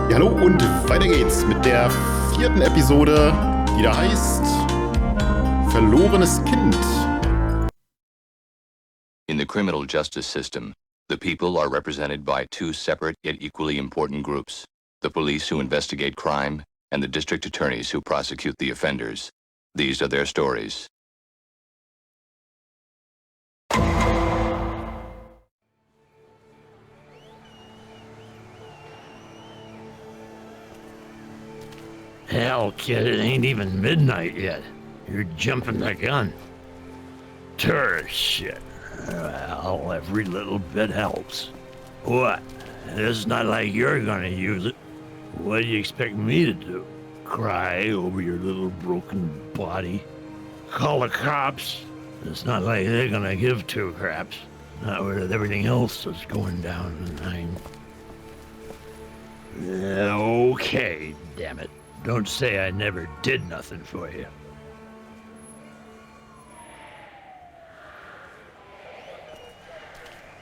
Ja, hallo und weiter geht's mit der 4. Episode, die da heißt Verlorenes Kind. In the criminal justice system, the people are represented by two separate yet equally important groups: the police who investigate crime and the district attorneys who prosecute the offenders. These are their stories. Hell, kid, it ain't even midnight yet. You're jumping the gun. Tourist shit. Well, every little bit helps. What? It's not like you're gonna use it. What do you expect me to do? Cry over your little broken body? Call the cops? It's not like they're gonna give two craps. Not with everything else that's going down tonight. Okay, damn it. Don't say I never did nothing for you.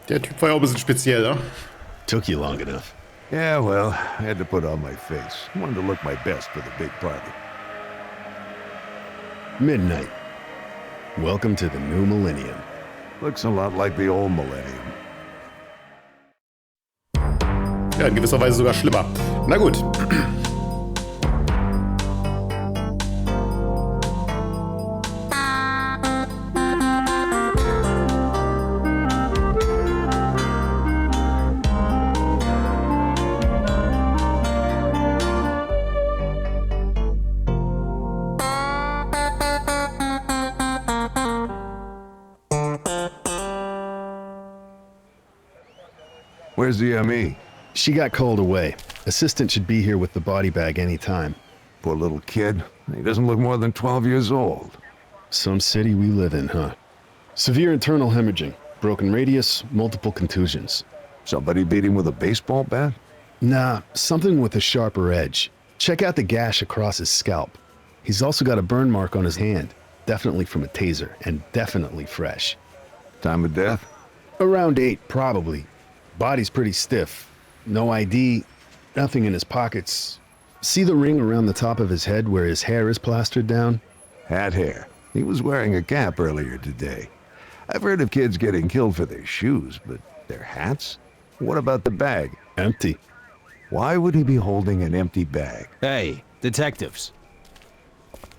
Der Typ war ja auch ein bisschen speziell, ne? Took you long enough. Yeah, well, I had to put on my face. Wanted to look my best for the big party. Midnight. Welcome to the new millennium. Looks a lot like the old millennium. Ja, in gewisser Weise sogar schlimmer. Na gut. Where's the ME? She got called away. Assistant should be here with the body bag any time. Poor little kid. He doesn't look more than 12 years old. Some city we live in, huh? Severe internal hemorrhaging. Broken radius, multiple contusions. Somebody beat him with a baseball bat? Nah, something with a sharper edge. Check out the gash across his scalp. He's also got a burn mark on his hand. Definitely from a taser, and definitely fresh. Time of death? Around 8, probably. Body's pretty stiff. No ID, nothing in his pockets. See the ring around the top of his head where his hair is plastered down? Hat hair. He was wearing a cap earlier today. I've heard of kids getting killed for their shoes, but their hats? What about the bag? Empty. Why would he be holding an empty bag? Hey, detectives.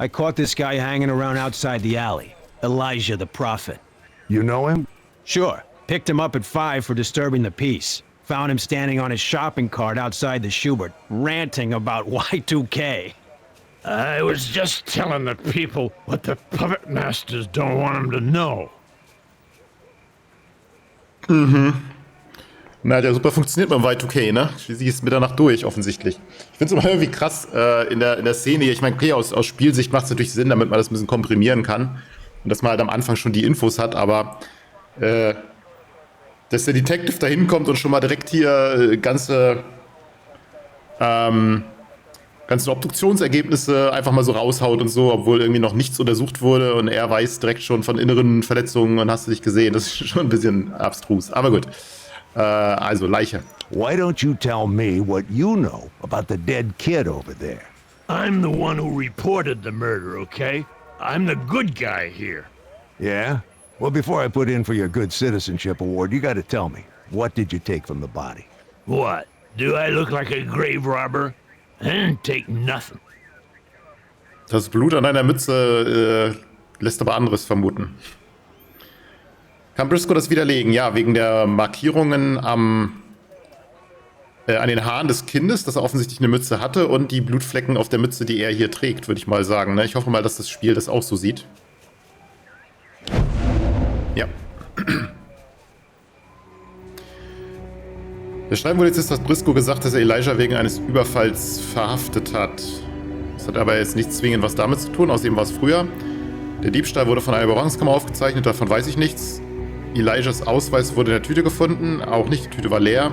I caught this guy hanging around outside the alley. Elijah the Prophet. You know him? Sure. Picked him up at 5 for disturbing the peace. Found him standing on his shopping cart outside the Schubert, ranting about Y2K. I was just telling the people what the puppet masters don't want them to know. Na, hat ja super funktioniert beim Y2K, ne? Sie ist Mitternacht durch, offensichtlich. Ich finde es immer irgendwie krass in der Szene hier. Ich meine, okay, aus Spielsicht macht es natürlich Sinn, damit man das ein bisschen komprimieren kann. Und dass man halt am Anfang schon die Infos hat, aber dass der Detective da hinkommt und schon mal direkt hier ganze Obduktionsergebnisse einfach mal so raushaut und so, obwohl irgendwie noch nichts untersucht wurde und er weiß direkt schon von inneren Verletzungen und hast du dich gesehen. Das ist schon ein bisschen abstrus, aber gut. Also, Leiche. Why don't you tell me what you know about the dead kid over there? I'm the one who reported the murder, okay? I'm the good guy here. Yeah? Well, before I put in for your Good Citizenship Award, you gotta tell me, what did you take from the body? What? Do I look like a grave robber? I didn't take nothing. Das Blut an deiner Mütze lässt aber anderes vermuten. Kann Briscoe das widerlegen? Ja, wegen der Markierungen an den Haaren des Kindes, dass er offensichtlich eine Mütze hatte, und die Blutflecken auf der Mütze, die er hier trägt, würde ich mal sagen. Ne? Ich hoffe mal, dass das Spiel das auch so sieht. Ja. Der Schreiben wurde jetzt, dass Briscoe gesagt, dass er Elijah wegen eines Überfalls verhaftet hat. Das hat aber jetzt nicht zwingend was damit zu tun, außerdem war es früher. Der Diebstahl wurde von einer Überwachungskamera aufgezeichnet, davon weiß ich nichts. Elijahs Ausweis wurde in der Tüte gefunden, auch nicht, die Tüte war leer.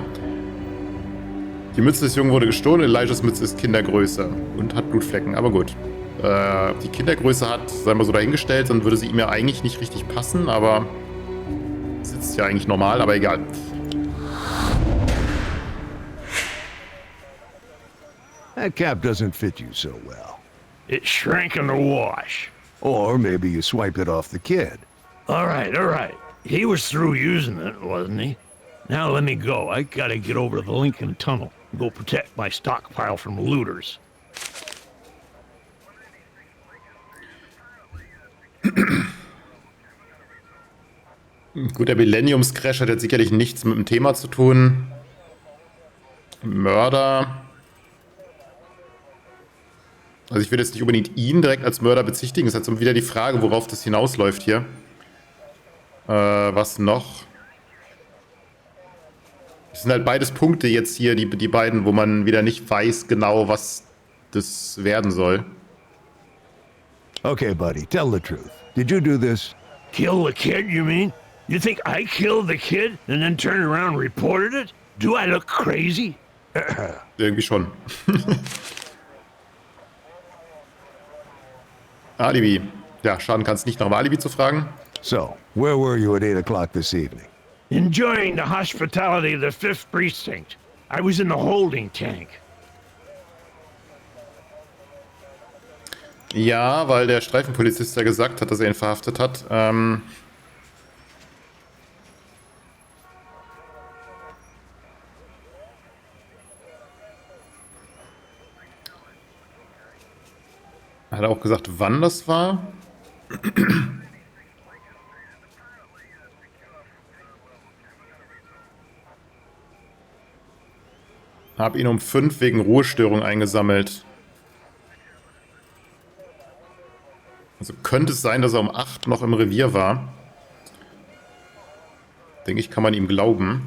Die Mütze des Jungen wurde gestohlen, Elijahs Mütze ist Kindergröße und hat Blutflecken, aber gut. Die Kindergröße hat, sei mal so dahingestellt, dann würde sie ihm ja eigentlich nicht richtig passen, aber sitzt ja eigentlich normal, aber egal. That cap doesn't fit you so well. It shrank in the wash. Or maybe you swiped it off the kid. All right. He was through using it, wasn't he? Now let me go. I gotta get over to the Lincoln Tunnel and go protect my stockpile from looters. Gut, der Millenniums-Crash hat jetzt sicherlich nichts mit dem Thema zu tun. Mörder. Also ich würde jetzt nicht unbedingt ihn direkt als Mörder bezichtigen. Es ist halt so wieder die Frage, worauf das hinausläuft hier. Was noch? Das sind halt beides Punkte jetzt hier, die beiden, wo man wieder nicht weiß genau, was das werden soll. Okay, buddy, tell the truth. Did you do this? Kill the kid, you mean? You think I killed the kid and then turned around and reported it? Do I look crazy? Irgendwie schon. Alibi. Ja, schaden kann es nicht, nach dem Alibi zu fragen. So, where were you at 8 o'clock this evening? Enjoying the hospitality of the 5th Precinct. I was in the holding tank. Ja, weil der Streifenpolizist ja gesagt hat, dass er ihn verhaftet hat. Hat er auch gesagt, wann das war? Hab ihn um 5 wegen Ruhestörung eingesammelt. Also könnte es sein, dass er um 8 noch im Revier war. Denke ich, kann man ihm glauben.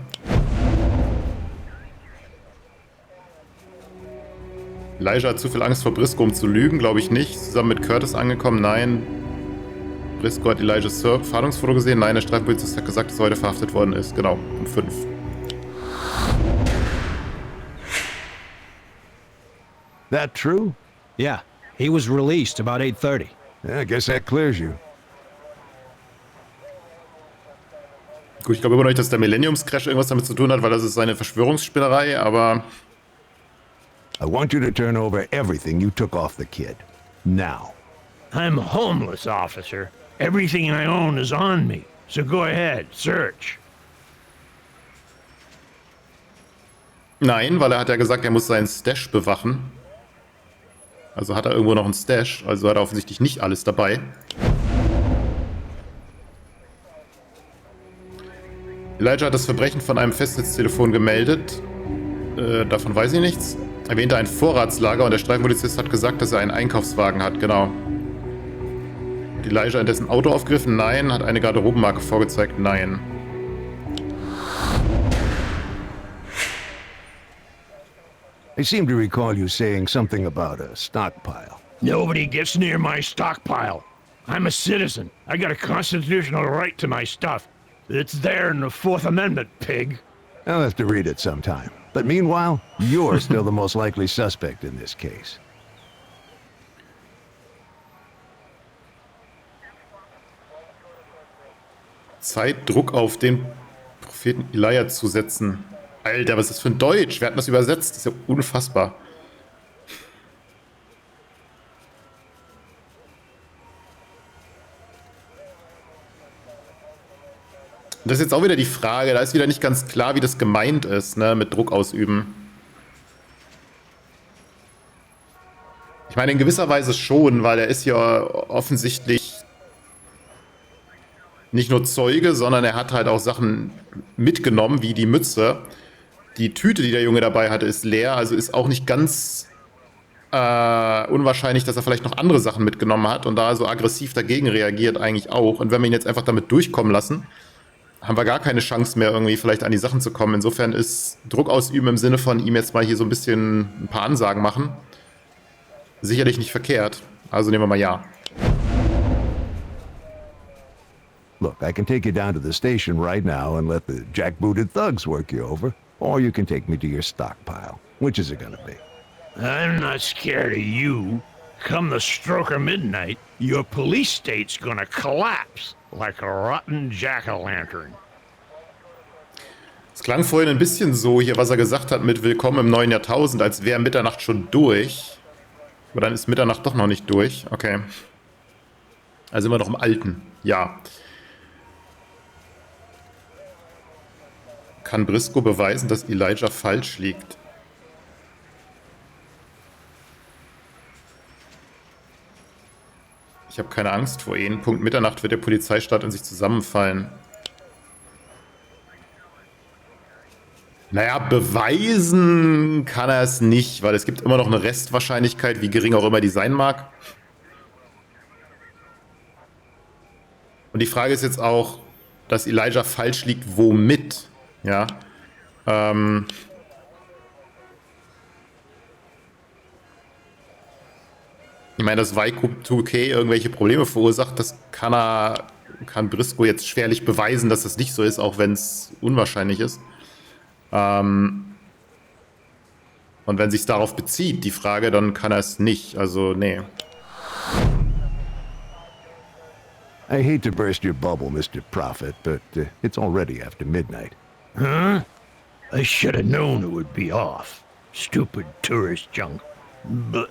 Elijah hat zu viel Angst vor Briscoe, um zu lügen, glaube ich nicht. Zusammen mit Curtis angekommen, nein. Briscoe hat Elijahs Fahndungsfoto gesehen, nein, der Streifenpolizist hat gesagt, dass er heute verhaftet worden ist. Genau, um 5. That true? Yeah, he was released about 8:30. Yeah, I guess that clears you. Gut, ich glaube immer noch nicht, dass der Millenniums-Crash irgendwas damit zu tun hat, weil das ist seine Verschwörungsspinnerei, aber... I want you to turn over everything you took off the kid. Now. I'm homeless, officer. Everything I own is on me. So go ahead, search. Nein, weil er hat ja gesagt, er muss seinen Stash bewachen. Also hat er irgendwo noch einen Stash, also hat er offensichtlich nicht alles dabei. Elijah hat das Verbrechen von einem Festnetztelefon gemeldet. Davon weiß ich nichts. Erwähnte ein Vorratslager und der Streifenpolizist hat gesagt, dass er einen Einkaufswagen hat, genau. Hat Elijah in dessen Auto aufgegriffen? Nein. Hat eine Garderobenmarke vorgezeigt? Nein. I seem to recall you saying something about a stockpile. Nobody gets near my stockpile. I'm a citizen. I got a constitutional right to my stuff. It's there in the 4th Amendment, pig. I'll have to read it sometime. But meanwhile, you're still the most likely suspect in this case. Zeit, Druck auf den Propheten Elijah zu setzen. Alter, was ist das für ein Deutsch? Wer hat das übersetzt? Das ist ja unfassbar. Das ist jetzt auch wieder die Frage, da ist wieder nicht ganz klar, wie das gemeint ist, ne, mit Druck ausüben. Ich meine, in gewisser Weise schon, weil er ist ja offensichtlich nicht nur Zeuge, sondern er hat halt auch Sachen mitgenommen, wie die Mütze. Die Tüte, die der Junge dabei hatte, ist leer, also ist auch nicht ganz unwahrscheinlich, dass er vielleicht noch andere Sachen mitgenommen hat und da so aggressiv dagegen reagiert eigentlich auch. Und wenn wir ihn jetzt einfach damit durchkommen lassen, haben wir gar keine Chance mehr, irgendwie vielleicht an die Sachen zu kommen. Insofern ist Druck ausüben im Sinne von ihm jetzt mal hier so ein bisschen ein paar Ansagen machen sicherlich nicht verkehrt. Also nehmen wir mal ja. Look, I can take you down to the station right now and let the jackbooted thugs work you over. Or you can take me to your stockpile. Which is it gonna be? I'm not scared of you. Come the stroke of midnight, your police state's gonna collapse like a rotten jack-o'-lantern. Es klang vorhin ein bisschen so hier, was er gesagt hat mit Willkommen im neuen Jahrtausend, als wäre Mitternacht schon durch. Aber dann ist Mitternacht doch noch nicht durch. Okay. Also immer noch im Alten. Ja. Kann Briscoe beweisen, dass Elijah falsch liegt? Ich habe keine Angst vor ihnen. Punkt Mitternacht wird der Polizeistaat in sich zusammenfallen. Naja, beweisen kann er es nicht, weil es gibt immer noch eine Restwahrscheinlichkeit, wie gering auch immer die sein mag. Und die Frage ist jetzt auch, dass Elijah falsch liegt, womit? Ja. Ich meine, dass Y2K irgendwelche Probleme verursacht, das kann Briscoe jetzt schwerlich beweisen, dass das nicht so ist, auch wenn es unwahrscheinlich ist. Und wenn sich darauf bezieht, die Frage, dann kann er es nicht. Also, nee. I hate to burst your bubble, Mr. Prophet, but it's already after midnight. Huh? I should have known it would be off. Stupid tourist junk. But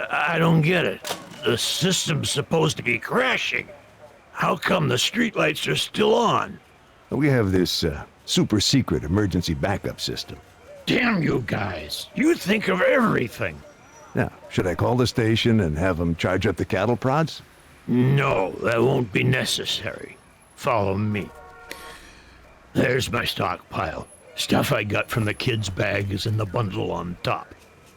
I don't get it. The system's supposed to be crashing. How come the streetlights are still on? We have this super secret emergency backup system. Damn you guys. You think of everything. Now, should I call the station and have them charge up the cattle prods? No, that won't be necessary. Follow me. There's my stockpile. Stuff I got from the kids' bag is in the bundle on top.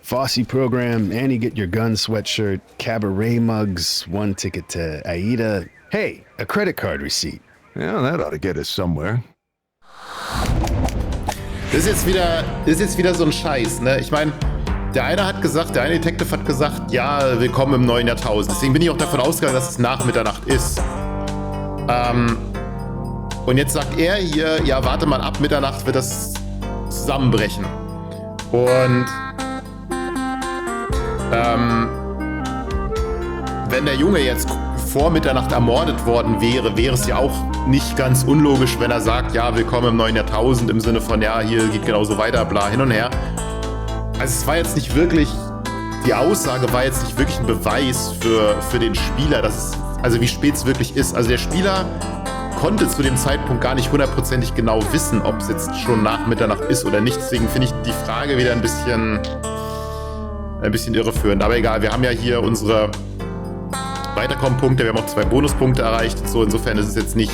Fosse program, Annie get your gun sweatshirt, cabaret mugs, 1 ticket to Aida. Hey, a credit card receipt. Yeah, that ought to get us somewhere. Das ist jetzt wieder so ein Scheiß, ne? Ich meine, der eine Detective hat gesagt, ja, willkommen im neuen Jahrtausend. Deswegen bin ich auch davon ausgegangen, dass es nach Mitternacht ist. Und jetzt sagt er hier, ja, warte mal, ab Mitternacht wird das zusammenbrechen. Und wenn der Junge jetzt vor Mitternacht ermordet worden wäre, wäre es ja auch nicht ganz unlogisch, wenn er sagt, ja, willkommen im neuen Jahrtausend, im Sinne von, ja, hier geht genauso weiter, bla, hin und her. Also es war jetzt nicht wirklich, die Aussage war jetzt nicht wirklich ein Beweis für den Spieler, also wie spät es wirklich ist. Also der Spieler konnte zu dem Zeitpunkt gar nicht hundertprozentig genau wissen, ob es jetzt schon nach Mitternacht ist oder nicht. Deswegen finde ich die Frage wieder ein bisschen irreführend. Aber egal, wir haben ja hier unsere Weiterkommen-Punkte, wir haben auch 2 Bonuspunkte erreicht. So, insofern ist es jetzt nicht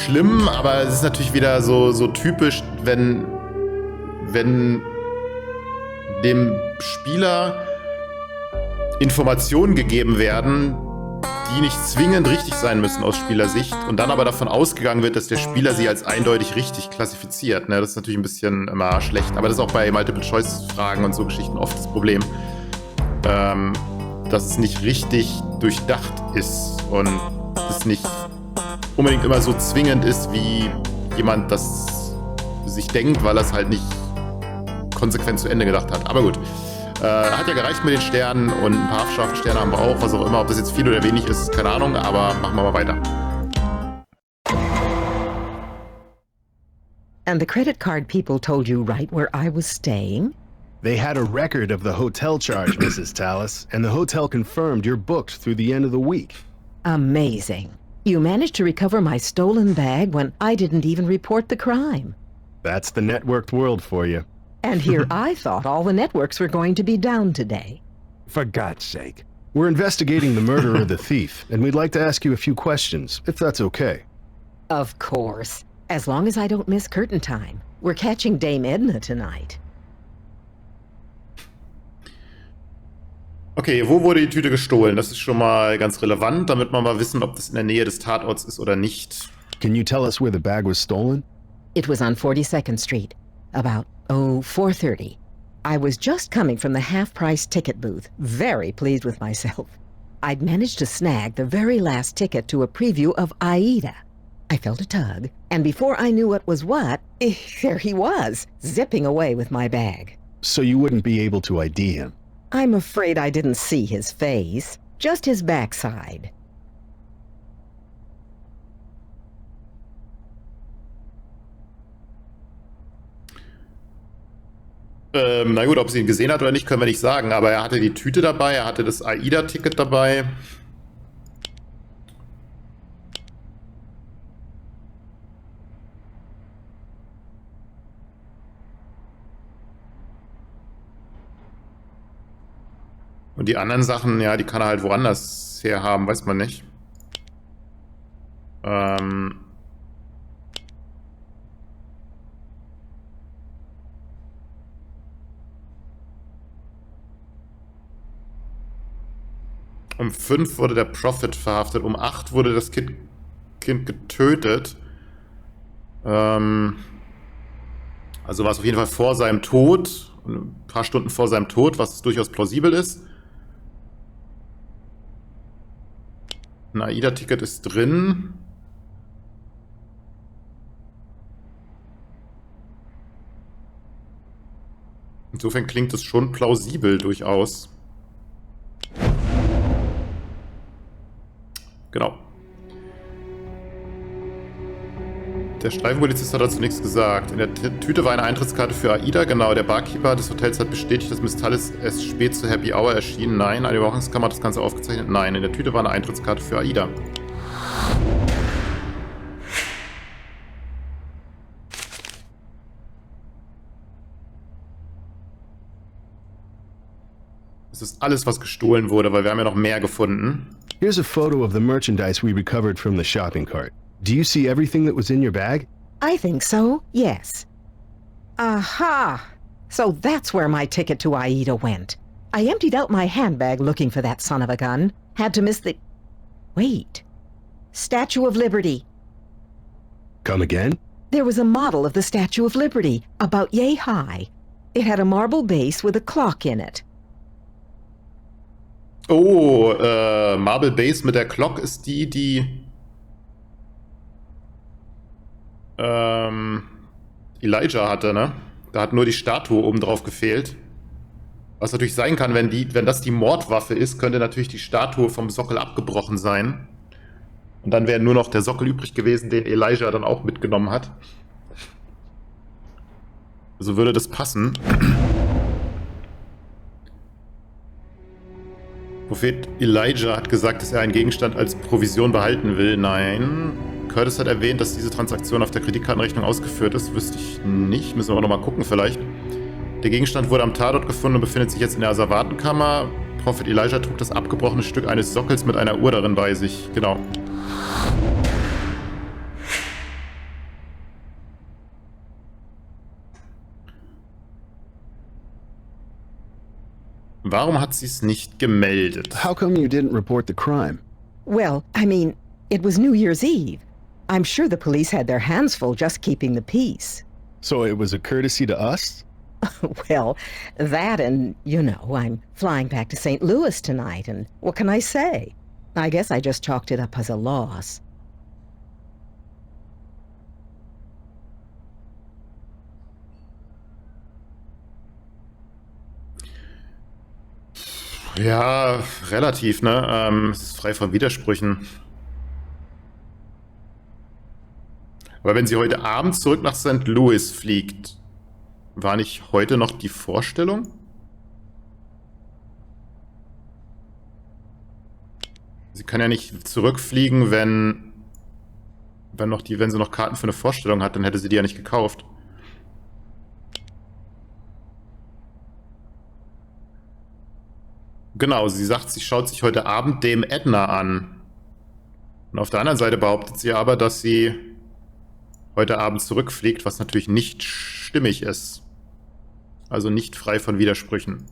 schlimm, aber es ist natürlich wieder so typisch, wenn dem Spieler Informationen gegeben werden, die nicht zwingend richtig sein müssen aus Spielersicht und dann aber davon ausgegangen wird, dass der Spieler sie als eindeutig richtig klassifiziert. Ne, das ist natürlich ein bisschen immer schlecht, aber das ist auch bei Multiple-Choice-Fragen und so Geschichten oft das Problem, dass es nicht richtig durchdacht ist und es nicht unbedingt immer so zwingend ist, wie jemand das sich denkt, weil er es halt nicht konsequent zu Ende gedacht hat. Aber gut, hat ja gereicht mit den Sternen und ein paar Sterne haben wir auch, was auch immer. Ob das jetzt viel oder wenig ist, keine Ahnung, aber machen wir mal weiter. And the credit card people told you right where I was staying? They had a record of the hotel charge, Mrs. Tallis, and the hotel confirmed you're booked through the end of the week. Amazing. You managed to recover my stolen bag when I didn't even report the crime. That's the networked world for you. And here I thought all the networks were going to be down today. For God's sake. We're investigating the murder of the thief, and we'd like to ask you a few questions, if that's okay. Of course. As long as I don't miss curtain time. We're catching Dame Edna tonight. Okay, wo wurde die Tüte gestohlen? Das ist schon mal ganz relevant, damit wir mal wissen, ob das in der Nähe des Tatorts ist oder nicht. Can you tell us where the bag was stolen? It was on 42nd Street, about 4:30. I was just coming from the half-price ticket booth, very pleased with myself. I'd managed to snag the very last ticket to a preview of Aida. I felt a tug, and before I knew what was what, there he was, zipping away with my bag. So you wouldn't be able to ID him? I'm afraid I didn't see his face, just his backside. Na gut, ob sie ihn gesehen hat oder nicht, können wir nicht sagen. Aber er hatte die Tüte dabei, er hatte das AIDA-Ticket dabei. Und die anderen Sachen, ja, die kann er halt woanders her haben, weiß man nicht. Um 5 wurde der Prophet verhaftet, um 8 wurde das Kind getötet. Also war es auf jeden Fall vor seinem Tod, ein paar Stunden vor seinem Tod, was durchaus plausibel ist. Ein AIDA-Ticket ist drin. Insofern klingt es schon plausibel durchaus. Genau. Der Streifenpolizist hat dazu nichts gesagt. In der Tüte war eine Eintrittskarte für AIDA. Genau, der Barkeeper des Hotels hat bestätigt, dass Miss Tallis erst spät zur Happy Hour erschien. Nein. Eine Überwachungskamera hat das Ganze aufgezeichnet. Nein. In der Tüte war eine Eintrittskarte für AIDA. Das ist alles, was gestohlen wurde, weil wir haben ja noch mehr gefunden. Here's a photo of the merchandise we recovered from the shopping cart. Do you see everything that was in your bag? I think so, yes. Aha! So that's where my ticket to AIDA went. I emptied out my handbag looking for that son of a gun. Had to miss the... Wait. Statue of Liberty. Come again? There was a model of the Statue of Liberty, about yay high. It had a marble base with a clock in it. Oh, Marble Base mit der Clock ist die Elijah hatte, ne? Da hat nur die Statue oben drauf gefehlt. Was natürlich sein kann, wenn das die Mordwaffe ist, könnte natürlich die Statue vom Sockel abgebrochen sein. Und dann wäre nur noch der Sockel übrig gewesen, den Elijah dann auch mitgenommen hat. Also würde das passen. Prophet Elijah hat gesagt, dass er einen Gegenstand als Provision behalten will. Nein. Curtis hat erwähnt, dass diese Transaktion auf der Kreditkartenrechnung ausgeführt ist. Wüsste ich nicht. Müssen wir aber nochmal gucken vielleicht. Der Gegenstand wurde am Tatort gefunden und befindet sich jetzt in der Asservatenkammer. Prophet Elijah trug das abgebrochene Stück eines Sockels mit einer Uhr darin bei sich. Genau. Warum hat sie es nicht gemeldet? How come you didn't report the crime? Well, I mean, it was New Year's Eve. I'm sure the police had their hands full just keeping the peace. So it was a courtesy to us? Well, that and, you know, I'm flying back to St. Louis tonight, and what can I say? I guess I just chalked it up as a loss. Ja, relativ, ne? Es ist frei von Widersprüchen. Aber wenn sie heute Abend zurück nach St. Louis fliegt, war nicht heute noch die Vorstellung? Sie kann ja nicht zurückfliegen, wenn sie noch Karten für eine Vorstellung hat, dann hätte sie die ja nicht gekauft. Genau, sie sagt, sie schaut sich heute Abend dem Edna an. Und auf der anderen Seite behauptet sie aber, dass sie heute Abend zurückfliegt, was natürlich nicht stimmig ist. Also nicht frei von Widersprüchen.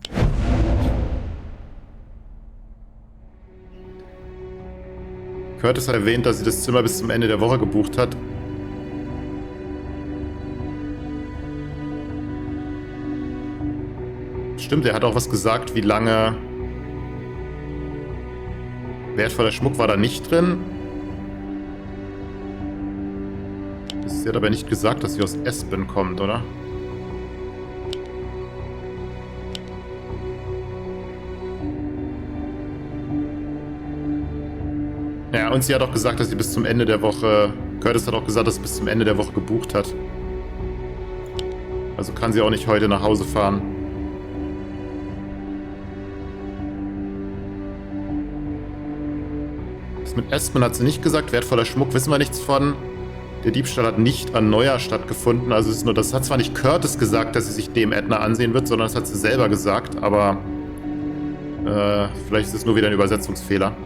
Curtis hat erwähnt, dass sie das Zimmer bis zum Ende der Woche gebucht hat. Stimmt, er hat auch was gesagt, wie lange... Wertvoller Schmuck war da nicht drin. Sie hat aber nicht gesagt, dass sie aus Aspen kommt, oder? Ja, und sie hat auch gesagt, dass sie bis zum Ende der Woche... Curtis hat auch gesagt, dass sie bis zum Ende der Woche gebucht hat. Also kann sie auch nicht heute nach Hause fahren. Das mit Aspen hat sie nicht gesagt. Wertvoller Schmuck wissen wir nichts von. Der Diebstahl hat nicht an Neujahr stattgefunden. Also es ist nur, das hat zwar nicht Curtis gesagt, dass sie sich dem Ätna ansehen wird, sondern das hat sie selber gesagt. Aber vielleicht ist es nur wieder ein Übersetzungsfehler.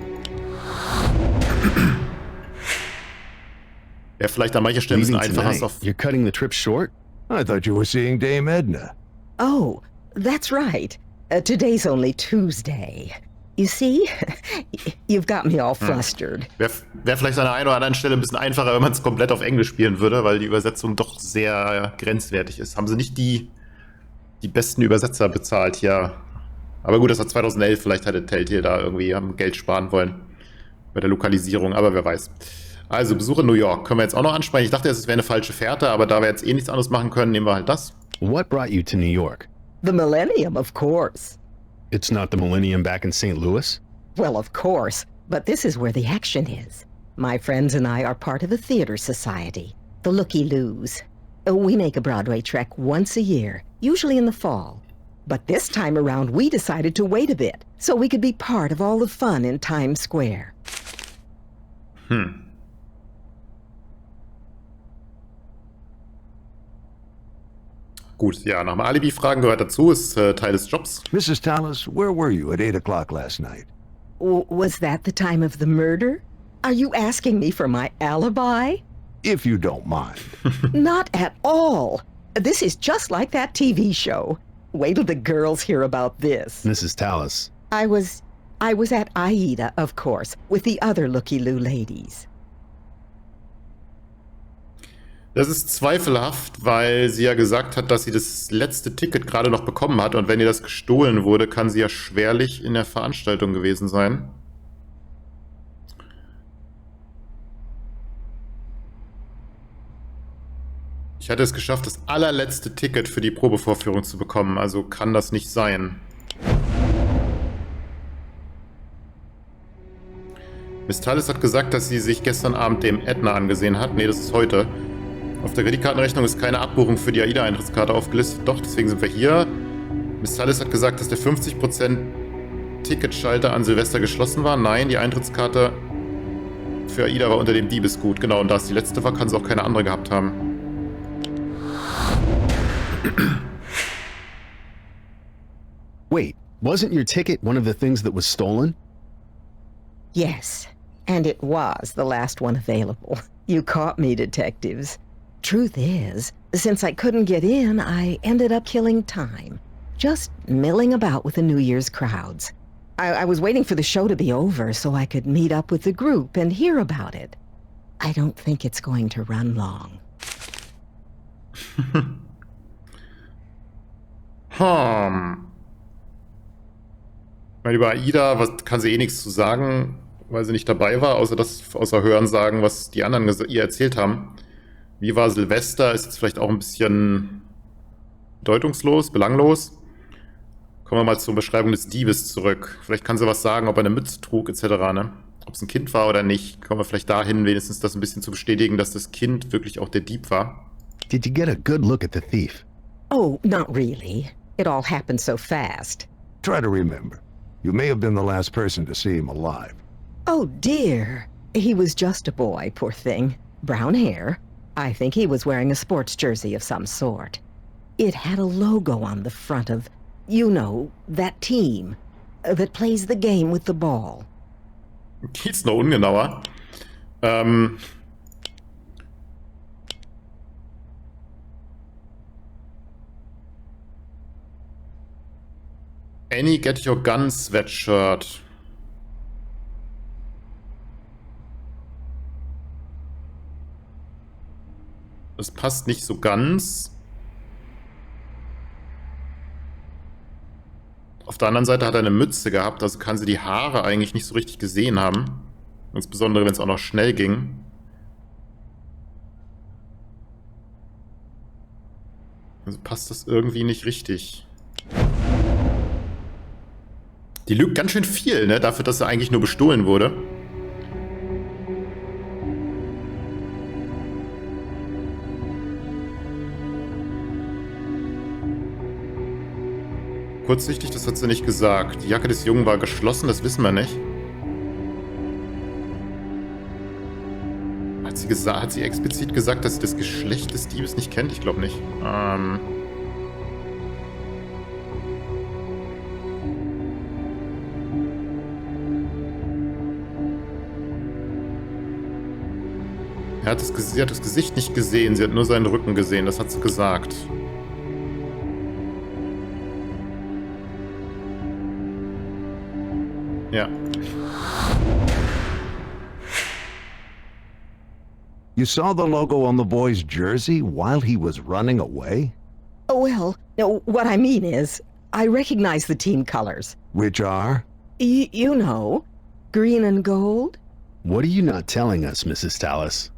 Wäre vielleicht an mancher Stelle ein bisschen einfacher. You're cutting the trip short? I thought you were seeing Dame Edna. Oh, that's right. Today's only Tuesday. You see? You've got me all flustered. Wäre vielleicht an der einen oder anderen Stelle ein bisschen einfacher, wenn man es komplett auf Englisch spielen würde, weil die Übersetzung doch sehr grenzwertig ist. Haben sie nicht die besten Übersetzer bezahlt hier. Aber gut, das war 2011. Vielleicht hatte Telltale da irgendwie Geld sparen wollen bei der Lokalisierung, aber wer weiß. Also, Besuch in New York. Können wir jetzt auch noch ansprechen. Ich dachte, es wäre eine falsche Fährte, aber da wir jetzt eh nichts anderes machen können, nehmen wir halt das. What brought you to New York? The Millennium, of course. It's not the Millennium back in St. Louis? Well, of course, but this is where the action is. My friends and I are part of a theater society, the Looky-Loos. We make a Broadway trek once a year, usually in the fall. But this time around, we decided to wait a bit, so we could be part of all the fun in Times Square. Gut, ja, nach dem Alibi-Fragen gehört dazu, ist Teil des Jobs. Mrs. Tallis, where were you at 8 o'clock last night? Was that the time of the murder? Are you asking me for my alibi? If you don't mind. Not at all. This is just like that TV show. Wait till the girls hear about this. Mrs. Tallis. I was at Aida, of course, with the other Looky-Loo ladies. Das ist zweifelhaft, weil sie ja gesagt hat, dass sie das letzte Ticket gerade noch bekommen hat. Und wenn ihr das gestohlen wurde, kann sie ja schwerlich in der Veranstaltung gewesen sein. Ich hatte es geschafft, das allerletzte Ticket für die Probevorführung zu bekommen. Also kann das nicht sein. Miss Tallis hat gesagt, dass sie sich gestern Abend dem Ätna angesehen hat. Nee, das ist heute. Auf der Kreditkartenrechnung ist keine Abbuchung für die AIDA-Eintrittskarte aufgelistet. Doch, deswegen sind wir hier. Miss Tallis hat gesagt, dass der 50% Ticketschalter an Silvester geschlossen war. Nein, die Eintrittskarte für AIDA war unter dem Diebesgut. Genau, und da es die letzte war, kann sie auch keine andere gehabt haben. Wait, wasn't your ticket one of the things that was stolen? Yes, and it was the last one available. You caught me, detectives. Truth is, since I couldn't get in, I ended up killing time. Just milling about with the New Year's crowds. I was waiting for the show to be over so I could meet up with the group and hear about it. I don't think it's going to run long. Weil über AIDA kann sie eh nichts zu sagen, weil sie nicht dabei war, außer Hörensagen, was die anderen ihr erzählt haben. Wie war Silvester? Ist jetzt vielleicht auch ein bisschen bedeutungslos, belanglos. Kommen wir mal zur Beschreibung des Diebes zurück. Vielleicht kann sie was sagen, ob er eine Mütze trug, etc., ne? Ob es ein Kind war oder nicht. Kommen wir vielleicht dahin, wenigstens das ein bisschen zu bestätigen, dass das Kind wirklich auch der Dieb war. Did you get a good look at the thief? Oh, not really. It all happened so fast. Try to remember. You may have been the last person to see him alive. Oh, dear. He was just a boy, poor thing. Brown hair. I think he was wearing a sports jersey of some sort. It had a logo on the front of, you know, that team that plays the game with the ball. Geht's noch ungenauer? Annie, get your gun sweatshirt. Das passt nicht so ganz. Auf der anderen Seite hat er eine Mütze gehabt, also kann sie die Haare eigentlich nicht so richtig gesehen haben. Insbesondere, wenn es auch noch schnell ging. Also passt das irgendwie nicht richtig. Die lügt ganz schön viel, ne? Dafür, dass er eigentlich nur bestohlen wurde. Kurzsichtig, das hat sie nicht gesagt. Die Jacke des Jungen war geschlossen, das wissen wir nicht. Hat sie explizit gesagt, dass sie das Geschlecht des Diebes nicht kennt? Ich glaube nicht. Sie hat das Gesicht nicht gesehen, sie hat nur seinen Rücken gesehen, das hat sie gesagt. Ja. You saw the logo on the boy's jersey while he was running away? Oh, well, no, what I mean is, I recognize the team colors. Which are? You know, green and gold. What are you not telling us, Mrs. Tallis?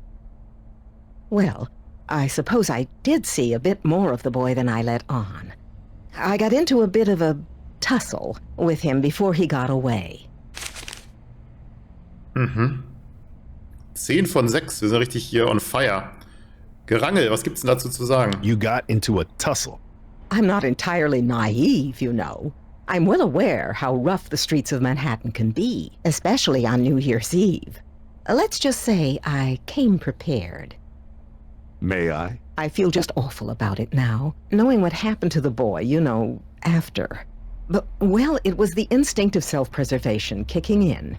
Well, I suppose I did see a bit more of the boy than I let on. I got into a bit of a tussle with him before he got away. 10 von 6, wir sind richtig hier on fire. Gerangel, was gibt's denn dazu zu sagen? You got into a tussle. I'm not entirely naive, you know. I'm well aware how rough the streets of Manhattan can be, especially on New Year's Eve. Let's just say I came prepared. May I? I feel just awful about it now, knowing what happened to the boy, you know, after. But, well, it was the instinct of self-preservation kicking in.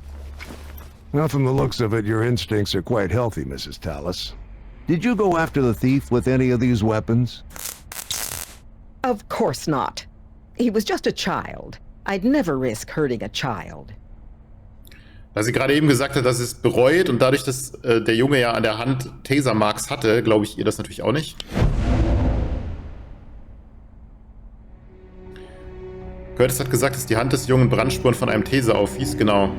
Well, from the looks of it, your instincts are quite healthy, Mrs. Tallis. Did you go after the thief with any of these weapons? Of course not. He was just a child. I'd never risk hurting a child. Da sie gerade eben gesagt hat, dass sie es bereut und dadurch, dass der Junge ja an der Hand Taser-Marks hatte, glaube ich ihr das natürlich auch nicht. Curtis hat gesagt, dass die Hand des Jungen Brandspuren von einem Taser aufwies, genau.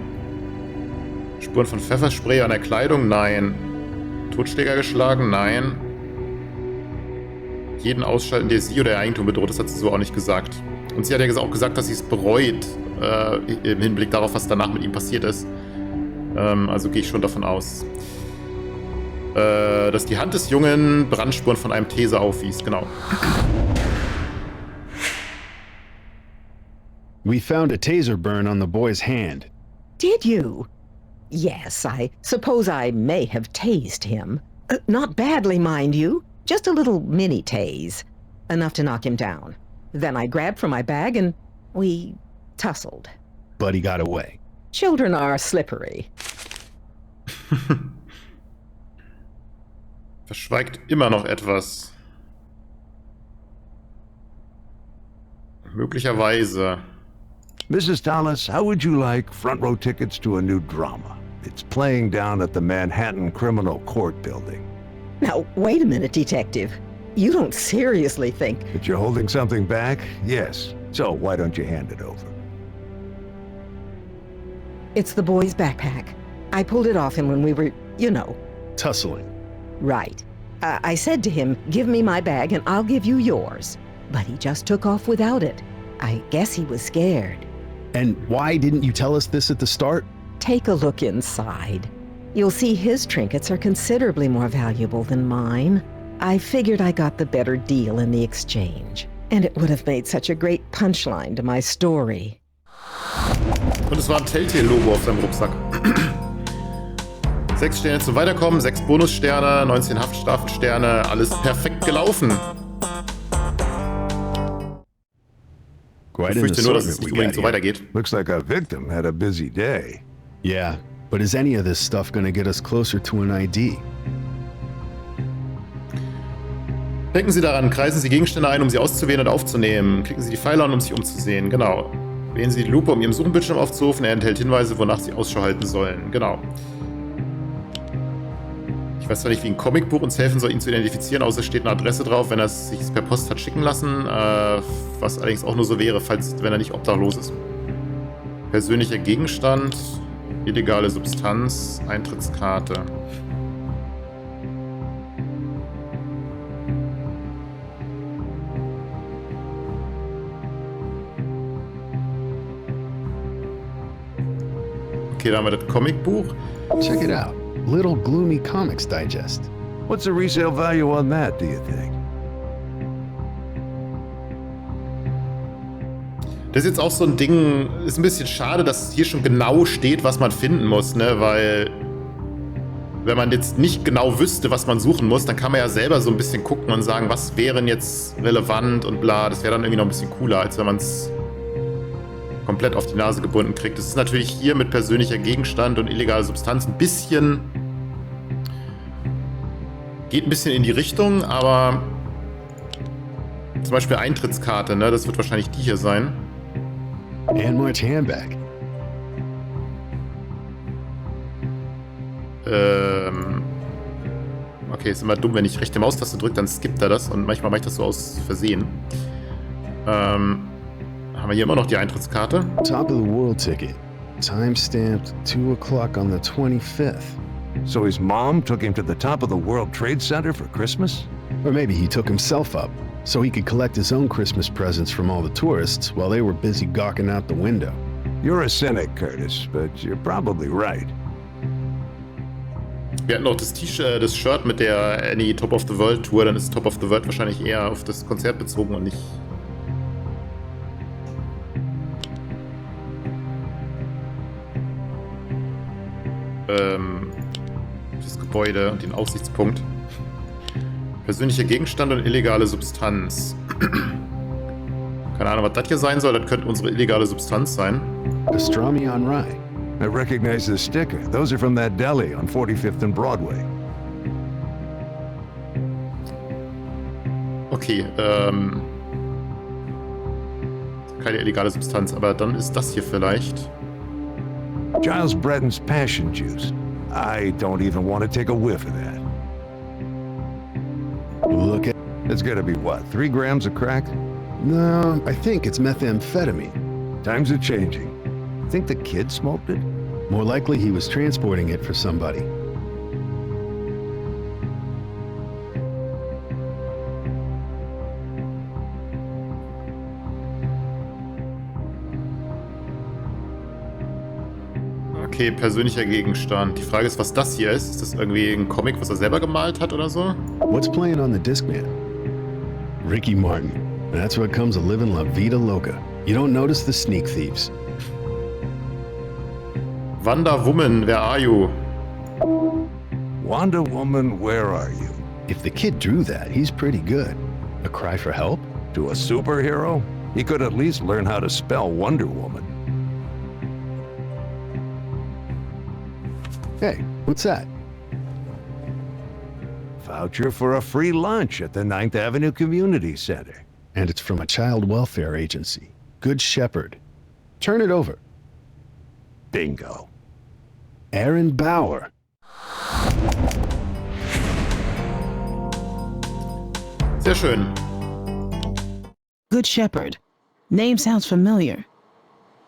Spuren von Pfefferspray an der Kleidung? Nein. Totschläger geschlagen? Nein. Jeden ausschalten, der sie oder ihr Eigentum bedroht, das hat sie so auch nicht gesagt. Und sie hat ja auch gesagt, dass sie es bereut, im Hinblick darauf, was danach mit ihm passiert ist. Also gehe ich schon davon aus, dass die Hand des Jungen Brandspuren von einem Taser aufwies, genau. We found a taser burn on the boy's hand. Did you? Yes, I suppose I may have tased him. Not badly, mind you. Just a little mini tase. Enough to knock him down. Then I grabbed from my bag and we tussled. But he got away. Children are slippery. Verschweigt immer noch etwas. Möglicherweise. Mrs. Tallis, how would you like front row tickets to a new drama? It's playing down at the Manhattan Criminal Court building. Now, wait a minute, Detective. You don't seriously think... That you're holding something back? Yes. So why don't you hand it over? It's the boy's backpack. I pulled it off him when we were, you know... Tussling. Right. I said to him, give me my bag and I'll give you yours. But he just took off without it. I guess he was scared. And why didn't you tell us this at the start? Take a look inside. You'll see his trinkets are considerably more valuable than mine. I figured I got the better deal in the exchange. And it would have made such a great punchline to my story. Und es war ein Telltale-Logo auf seinem Rucksack. 6 Sterne zum Weiterkommen, 6 Bonussterne, 19 Haftstrafensterne, alles perfekt gelaufen. Ich fürchte nur, dass es nicht unbedingt so weitergeht. Looks like our victim had a busy day. Yeah, but is any of this stuff gonna get us closer to an ID? Denken Sie daran, kreisen Sie Gegenstände ein, um sie auszuwählen und aufzunehmen. Klicken Sie die Pfeile an, um sich umzusehen. Genau. Wählen Sie die Lupe, um Ihren Suchenbildschirm aufzurufen. Er enthält Hinweise, wonach Sie Ausschau halten sollen. Genau. Ich weiß zwar nicht, wie ein Comicbuch uns helfen soll, ihn zu identifizieren, außer es steht eine Adresse drauf, wenn er es sich per Post hat schicken lassen. Was allerdings auch nur so wäre, wenn er nicht obdachlos ist. Persönlicher Gegenstand, illegale Substanz, Eintrittskarte. Okay, da haben wir das Comicbuch. Check it out. Little Gloomy Comics Digest. What's the resale value on that, do you think? Das ist jetzt auch so ein Ding, ist ein bisschen schade, dass hier schon genau steht, was man finden muss, ne? Weil wenn man jetzt nicht genau wüsste, was man suchen muss, dann kann man ja selber so ein bisschen gucken und sagen, was wären jetzt relevant und bla. Das wäre dann irgendwie noch ein bisschen cooler, als wenn man es komplett auf die Nase gebunden kriegt. Das ist natürlich hier mit persönlicher Gegenstand und illegaler Substanz ein bisschen... Geht ein bisschen in die Richtung, aber... Zum Beispiel Eintrittskarte, ne? Das wird wahrscheinlich die hier sein. And March handbag. Okay, ist immer dumm, wenn ich rechte Maustaste drücke, dann skippt er das und manchmal mache ich das so aus Versehen. Haben wir hier immer noch die Eintrittskarte? Top of the world ticket. Time-stamped 2 o'clock on the 25th. So his mom took him to the top of the World Trade Center for Christmas? Or maybe he took himself up, so he could collect his own Christmas presents from all the tourists while they were busy gawking out the window. You're a cynic, Curtis, but you're probably right. Wir hatten noch das T-Shirt, das Shirt mit der Any Top of the World Tour, dann ist Top of the World wahrscheinlich eher auf das Konzert bezogen und nicht... das Gebäude und den Aussichtspunkt. Persönlicher Gegenstand und illegale Substanz. Keine Ahnung, was das hier sein soll. Das könnte unsere illegale Substanz sein. Pastrami on rye. I recognize the sticker. Those are from that deli on 45th and Broadway. Okay, keine illegale Substanz, aber dann ist das hier vielleicht. Giles Breton's passion juice. I don't even want to take a whiff of that. Look at... It's gotta be what, 3 grams of crack? No, I think it's methamphetamine. Times are changing. Think the kid smoked it? More likely he was transporting it for somebody. Okay, persönlicher Gegenstand. Die Frage ist, was das hier ist. Ist das irgendwie ein Comic, was er selber gemalt hat oder so? What's playing on the Discman? Ricky Martin. That's what comes of living La Vida Loca. You don't notice the sneak thieves. Wonder Woman, where are you? Wonder Woman, where are you? If the kid drew that, he's pretty good. A cry for help? To a superhero? He could at least learn how to spell Wonder Woman. Hey, what's that? Voucher for a free lunch at the 9th Avenue Community Center. And it's from a child welfare agency. Good Shepherd. Turn it over. Bingo. Aaron Bauer. Sehr schön. Good Shepherd. Name sounds familiar.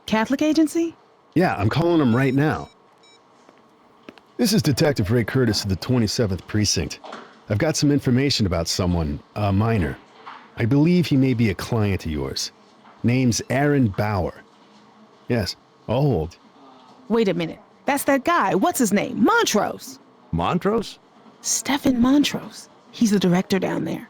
Catholic agency? Yeah, I'm calling him right now. This is Detective Ray Curtis of the 27th Precinct. I've got some information about someone, a minor. I believe he may be a client of yours. Name's Aaron Bauer. Yes, I'll hold. Wait a minute. That's that guy. What's his name? Montrose. Montrose? Stephen Montrose. He's the director down there.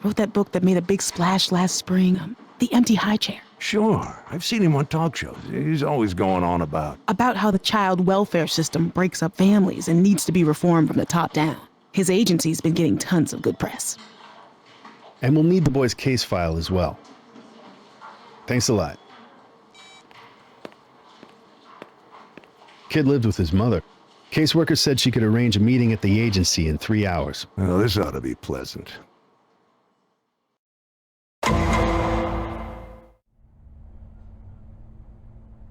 Wrote that book that made a big splash last spring. The Empty High Chair. Sure. I've seen him on talk shows. He's always going on about How the child welfare system breaks up families and needs to be reformed from the top down. His agency's been getting tons of good press. And we'll need the boy's case file as well. Thanks a lot. Kid lived with his mother. Caseworker said she could arrange a meeting at the agency in 3 hours. Well, this ought to be pleasant.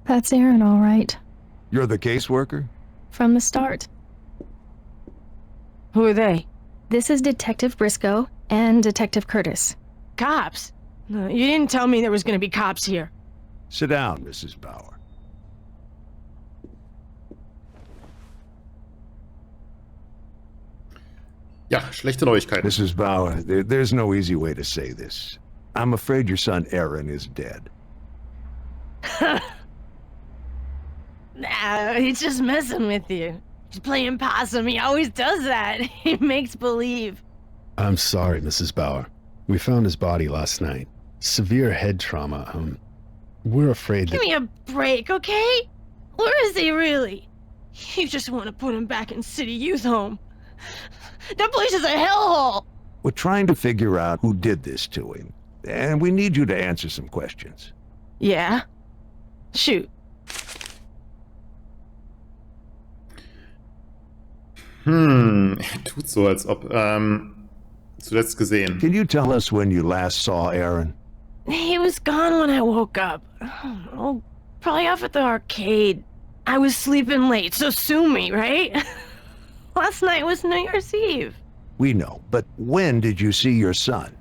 That's Aaron, all right. You're the caseworker? From the start. Who are they? This is Detective Briscoe and Detective Curtis. Cops? No, you didn't tell me there was going to be cops here. Sit down, Mrs. Bauer. Ja, schlechte Neuigkeiten. Mrs. Bauer, there's no easy way to say this. I'm afraid your son Aaron is dead. Nah, he's just messing with you. He's playing possum. He always does that. He makes believe. I'm sorry, Mrs. Bauer. We found his body last night. Severe head trauma. We're afraid Give that... me a break, okay? Where is he really? You just want to put him back in City Youth Home. That place is a hellhole! We're trying to figure out who did this to him, and we need you to answer some questions. Yeah? Shoot. Tut so, als ob, zuletzt gesehen. Can you tell us when you last saw Aaron? He was gone when I woke up. Oh, probably off at the arcade. I was sleeping late, so sue me, right? Last night was New Year's Eve. We know, but when did you see your son?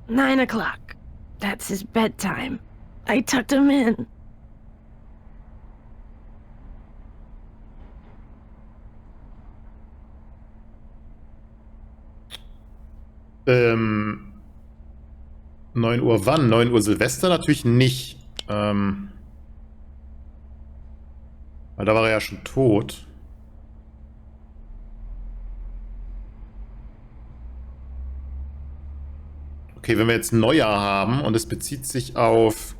9 o'clock. That's his bedtime. I tucked him in. Ähm, 9 Uhr wann? 9 Uhr Silvester natürlich nicht. Weil da war er ja schon tot. Okay, wenn wir jetzt Neujahr haben und es bezieht sich auf...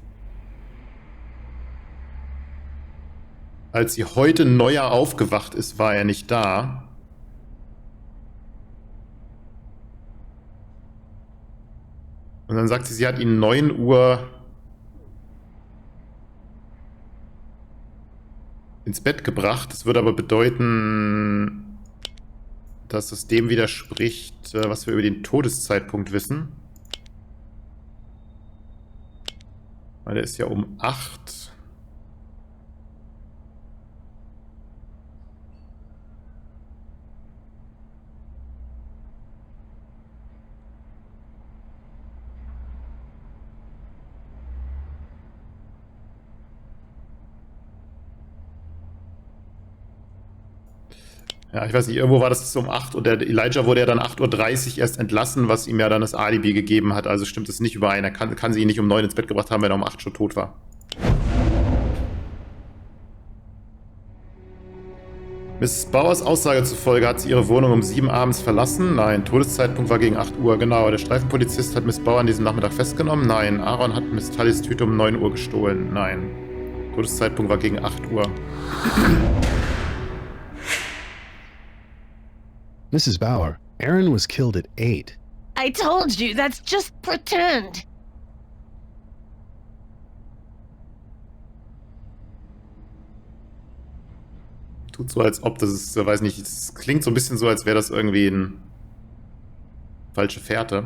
Als sie heute Neujahr aufgewacht ist, war er nicht da. Und dann sagt sie, sie hat ihn 9 Uhr ins Bett gebracht. Das würde aber bedeuten, dass es dem widerspricht, was wir über den Todeszeitpunkt wissen. Weil der ist ja um 8. Ja, ich weiß nicht, irgendwo war das um 8 und der Elijah wurde ja dann 8:30 Uhr erst entlassen, was ihm ja dann das Alibi gegeben hat. Also stimmt es nicht überein. Er kann sie ihn nicht um 9 ins Bett gebracht haben, wenn er um 8 schon tot war. Mrs. Bauers Aussage zufolge hat sie ihre Wohnung um 7 abends verlassen. Nein. Todeszeitpunkt war gegen 8 Uhr. Genau. Der Streifenpolizist hat Miss Bauer an diesem Nachmittag festgenommen. Nein. Aaron hat Miss Tullys Tüte um 9 Uhr gestohlen. Nein. Todeszeitpunkt war gegen 8 Uhr. Mrs. Bauer, Aaron was killed at 8. I told you, that's just pretend. Tut so, als ob das ist, weiß nicht, es klingt so ein bisschen so, als wäre das irgendwie eine falsche Fährte.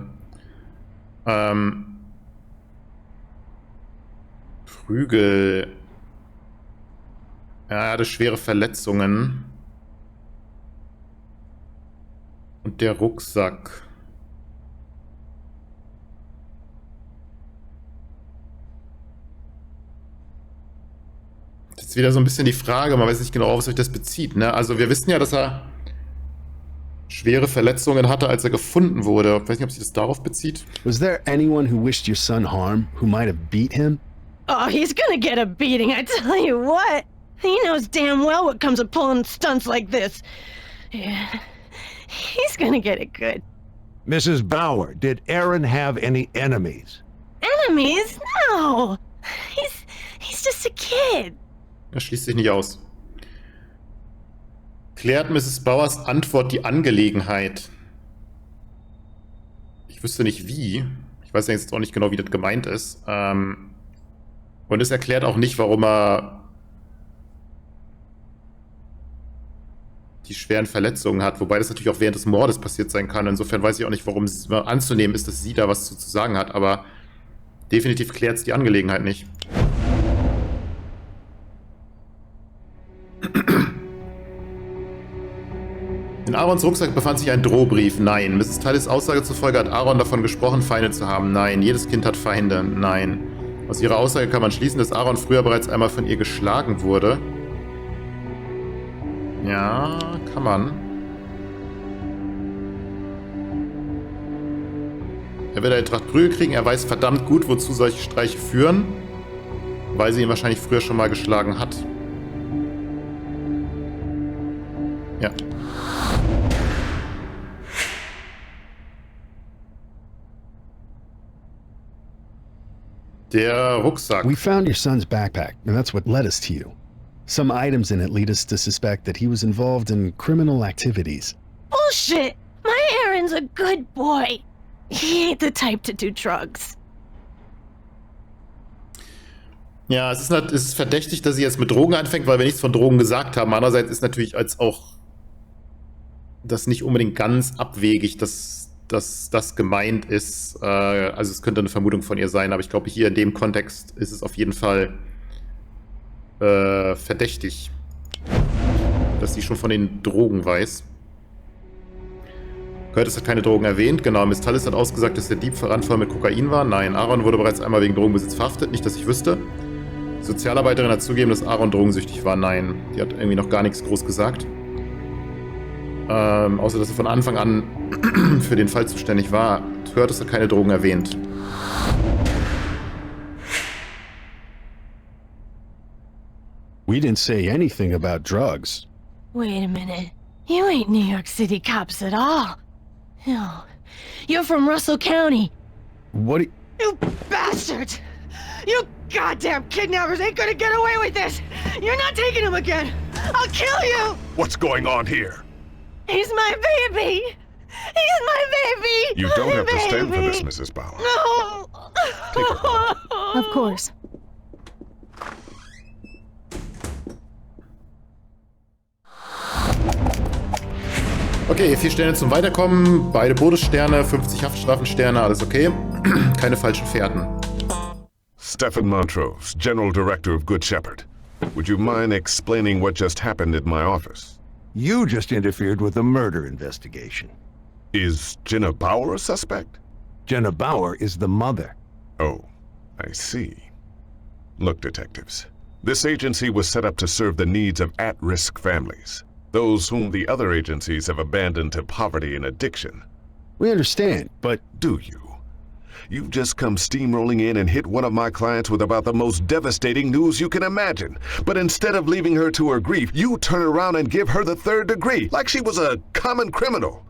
Prügel. Ja, er hatte schwere Verletzungen. Und der Rucksack. Jetzt wieder so ein bisschen die Frage, man weiß nicht genau, auf was sich das bezieht, ne? Also wir wissen ja, dass er schwere Verletzungen hatte, als er gefunden wurde. Ich weiß nicht, ob sich das darauf bezieht. Was there anyone who wished your son harm, who might have beat him? Oh, he's gonna get a beating, I tell you what. He knows damn well what comes of pulling stunts like this. Yeah. He's gonna get it good. Mrs. Bauer, did Aaron have any enemies? Enemies? No. He's just a kid. Das schließt sich nicht aus. Klärt Mrs. Bauers Antwort die Angelegenheit? Ich wüsste nicht wie. Ich weiß ja jetzt auch nicht genau, wie das gemeint ist. Und es erklärt auch nicht, warum er die schweren Verletzungen hat, wobei das natürlich auch während des Mordes passiert sein kann. Insofern weiß ich auch nicht, warum es anzunehmen ist, dass sie da was zu sagen hat, aber definitiv klärt es die Angelegenheit nicht. In Aarons Rucksack befand sich ein Drohbrief. Nein. Mrs. Tullys Aussage zufolge hat Aaron davon gesprochen, Feinde zu haben. Nein. Jedes Kind hat Feinde. Nein. Aus ihrer Aussage kann man schließen, dass Aaron früher bereits einmal von ihr geschlagen wurde. Ja, kann man. Er wird eine Tracht Prügel kriegen. Er weiß verdammt gut, wozu solche Streiche führen, weil sie ihn wahrscheinlich früher schon mal geschlagen hat. Ja. Der Rucksack. We found your son's backpack, and that's what led us to you. Some items in it lead us to suspect that he was involved in criminal activities. Bullshit! My Aaron's a good boy. He ain't the type to do drugs. Ja, es ist verdächtig, dass sie jetzt mit Drogen anfängt, weil wir nichts von Drogen gesagt haben. Andererseits ist natürlich als auch das nicht unbedingt ganz abwegig, dass das gemeint ist. Also es könnte eine Vermutung von ihr sein, aber ich glaube, hier in dem Kontext ist es auf jeden Fall verdächtig, dass sie schon von den Drogen weiß. Curtis hat keine Drogen erwähnt. Genau, Miss Tallis hat ausgesagt, dass der Dieb randvoll mit Kokain war. Nein, Aaron wurde bereits einmal wegen Drogenbesitz verhaftet. Nicht, dass ich wüsste. Die Sozialarbeiterin hat zugegeben, dass Aaron drogensüchtig war. Nein, die hat irgendwie noch gar nichts groß gesagt. Außer, dass er von Anfang an für den Fall zuständig war. Curtis hat keine Drogen erwähnt. We didn't say anything about drugs. Wait a minute. You ain't New York City cops at all. No. You're from Russell County. What? You bastards! You goddamn kidnappers ain't gonna get away with this! You're not taking him again! I'll kill you! What's going on here? He's my baby! He's my baby! You don't have to stand for Baby. this, Mrs. Bauer. No! Take her home. Of course. Okay, 4 Sterne zum Weiterkommen, beide Todessterne, 50 Haftstrafensterne, alles okay. Keine falschen Fährten. Stephen Montrose, General Director of Good Shepherd. Would you mind explaining what just happened at my office? You just interfered with a murder investigation. Is Jenna Bauer a suspect? Jenna Bauer is the mother. Oh, I see. Look, detectives, this agency was set up to serve the needs of at-risk families. Those whom the other agencies have abandoned to poverty and addiction. We understand, but Do you? You've just come steamrolling in and hit one of my clients with about the most devastating news you can imagine. But instead of leaving her to her grief, you turn around and give her the 3rd degree, like she was a common criminal.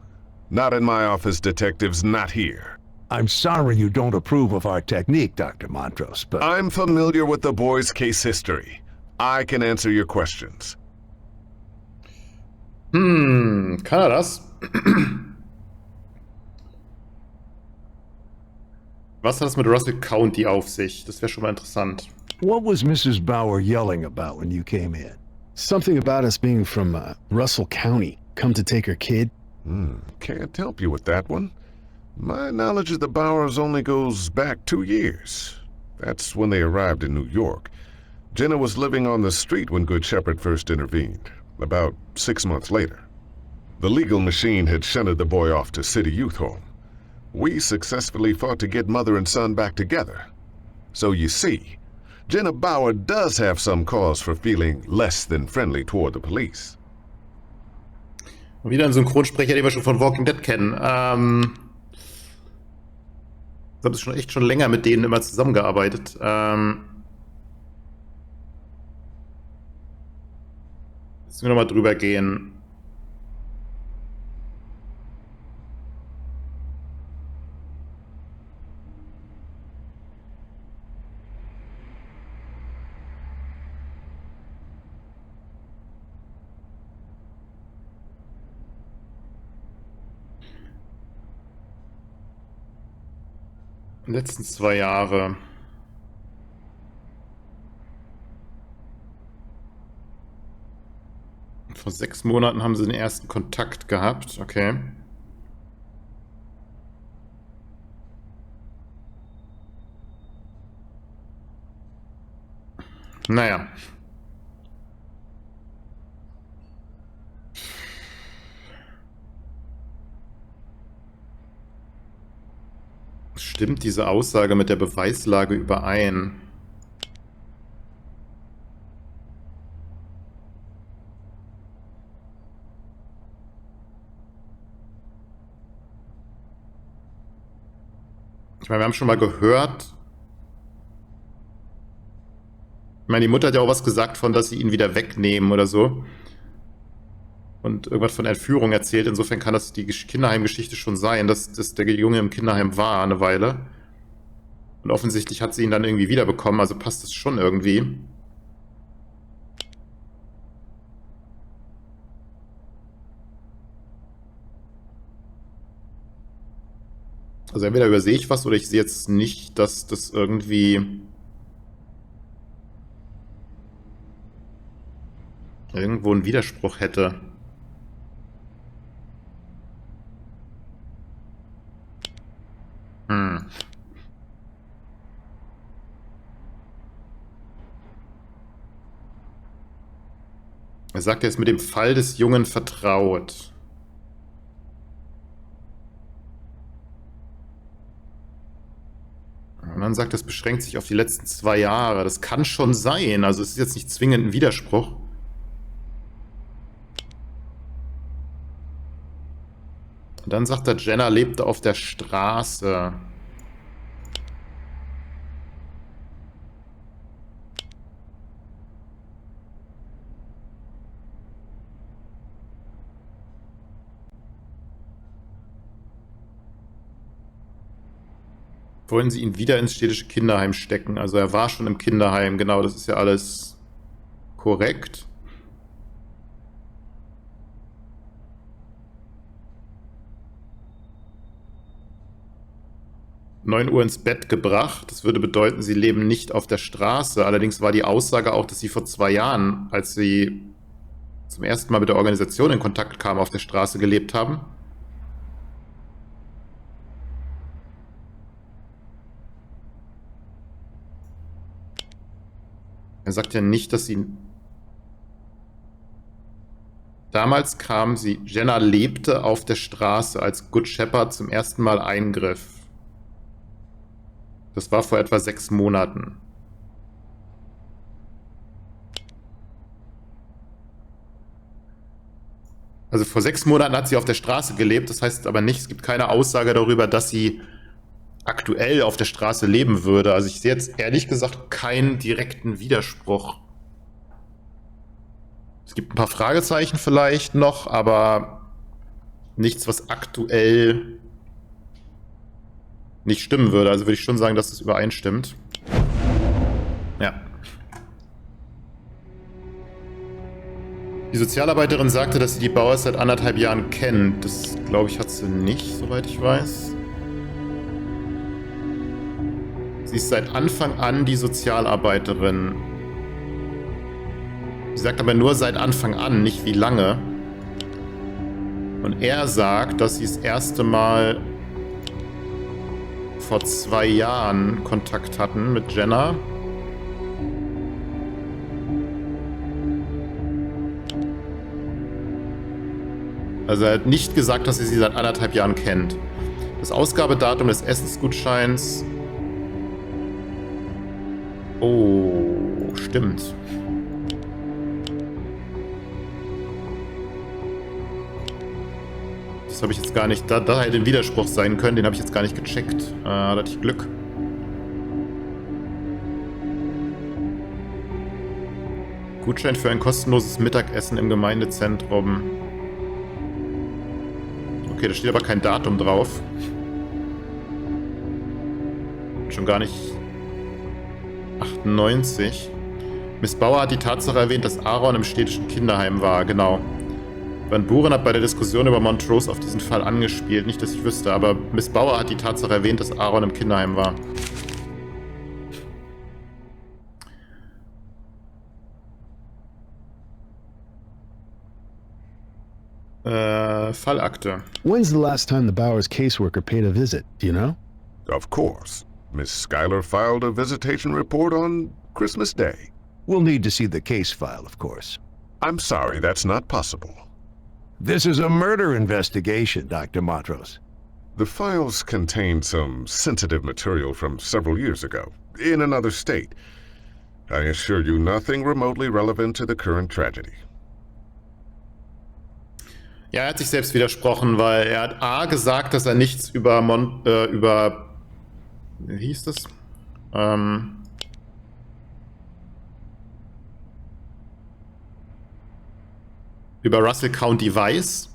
Not in my office, detectives, not here. I'm sorry you don't approve of our technique, Dr. Montrose, but... I'm familiar with the boy's case history. I can answer your questions. Kann er das? Was hat das mit Russell County auf sich? Das wäre schon mal interessant. What was Mrs. Bauer yelling about when you came in? something about us being from Russell County. Come to take her kid. Can't help you with that one. My knowledge of the Bowers only goes back 2 years. That's when they arrived in New York. Jenna was living on the street when Good Shepherd first intervened, about 6 months later. The legal machine had shunted the boy off to City Youth Home. We successfully fought to get mother and son back together. So you see, Jenna Bauer does have some cause for feeling less than friendly toward the police. Wieder ein Synchronsprecher, den wir schon von Walking Dead kennen. Ich habe schon echt schon länger mit denen immer zusammengearbeitet. Müssen wir nochmal drüber gehen. Die letzten 2 Jahre. Vor 6 Monaten haben sie den ersten Kontakt gehabt. Okay. Naja. Stimmt diese Aussage mit der Beweislage überein? Ich meine, wir haben schon mal gehört. Ich meine, die Mutter hat ja auch was gesagt von, dass sie ihn wieder wegnehmen oder so. Und irgendwas von Entführung erzählt. Insofern kann das die Kinderheimgeschichte schon sein, dass der Junge im Kinderheim war eine Weile. Und offensichtlich hat sie ihn dann irgendwie wiederbekommen, also passt es schon irgendwie. Also entweder übersehe ich was oder ich sehe jetzt nicht, dass das irgendwie irgendwo einen Widerspruch hätte. Er sagt, er ist mit dem Fall des Jungen vertraut. Und dann sagt er, es beschränkt sich auf die letzten 2 Jahre. Das kann schon sein. Also es ist jetzt nicht zwingend ein Widerspruch. Und dann sagt er, Jenna lebte auf der Straße. Wollen sie ihn wieder ins städtische Kinderheim stecken? Also er war schon im Kinderheim, genau, das ist ja alles korrekt. (9 Uhr ins Bett gebracht. Das würde bedeuten, sie leben nicht auf der Straße. Allerdings war die Aussage auch, dass sie vor 2 Jahren, als sie zum ersten Mal mit der Organisation in Kontakt kamen, auf der Straße gelebt haben. Er sagt ja nicht, dass sie... Damals kam sie... Jenna lebte auf der Straße, als Good Shepherd zum ersten Mal eingriff. Das war vor etwa 6 Monaten. Also vor 6 Monaten hat sie auf der Straße gelebt. Das heißt aber nicht, es gibt keine Aussage darüber, dass sie aktuell auf der Straße leben würde. Also ich sehe jetzt ehrlich gesagt keinen direkten Widerspruch. Es gibt ein paar Fragezeichen vielleicht noch, aber nichts, was aktuell nicht stimmen würde. Also würde ich schon sagen, dass es übereinstimmt. Ja. Die Sozialarbeiterin sagte, dass sie die Bauers seit 1,5 Jahren kennt. Das, glaube ich, hat sie nicht, soweit ich weiß. Sie ist seit Anfang an die Sozialarbeiterin. Sie sagt aber nur seit Anfang an, nicht wie lange. Und er sagt, dass sie das erste Mal vor 2 Jahren Kontakt hatten mit Jenna. Also er hat nicht gesagt, dass er sie seit 1,5 Jahren kennt. Das Ausgabedatum des Essensgutscheins... Oh, stimmt. Das habe ich jetzt gar nicht... Da hätte ein Widerspruch sein können, den habe ich jetzt gar nicht gecheckt. Da hatte ich Glück. Gutschein für ein kostenloses Mittagessen im Gemeindezentrum. Okay, da steht aber kein Datum drauf. Schon gar nicht 98. Miss Bauer hat die Tatsache erwähnt, dass Aaron im städtischen Kinderheim war, genau. Van Buren hat bei der Diskussion über Montrose auf diesen Fall angespielt. Nicht, dass ich wüsste, aber Miss Bauer hat die Tatsache erwähnt, dass Aaron im Kinderheim war. Fallakte. When's the last time the Bowers caseworker paid a visit? Do you know? Of course. Miss Schuyler filed a visitation report on Christmas Day. We'll need to see the case file, of course. I'm sorry, that's not possible. This is a murder investigation, Dr. Montrose. The files contain some sensitive material from several years ago, in another state. I assure you nothing remotely relevant to the current tragedy. Ja, er hat sich selbst widersprochen, weil er hat A gesagt, dass er nichts über wie hieß das? Über Russell County weiß.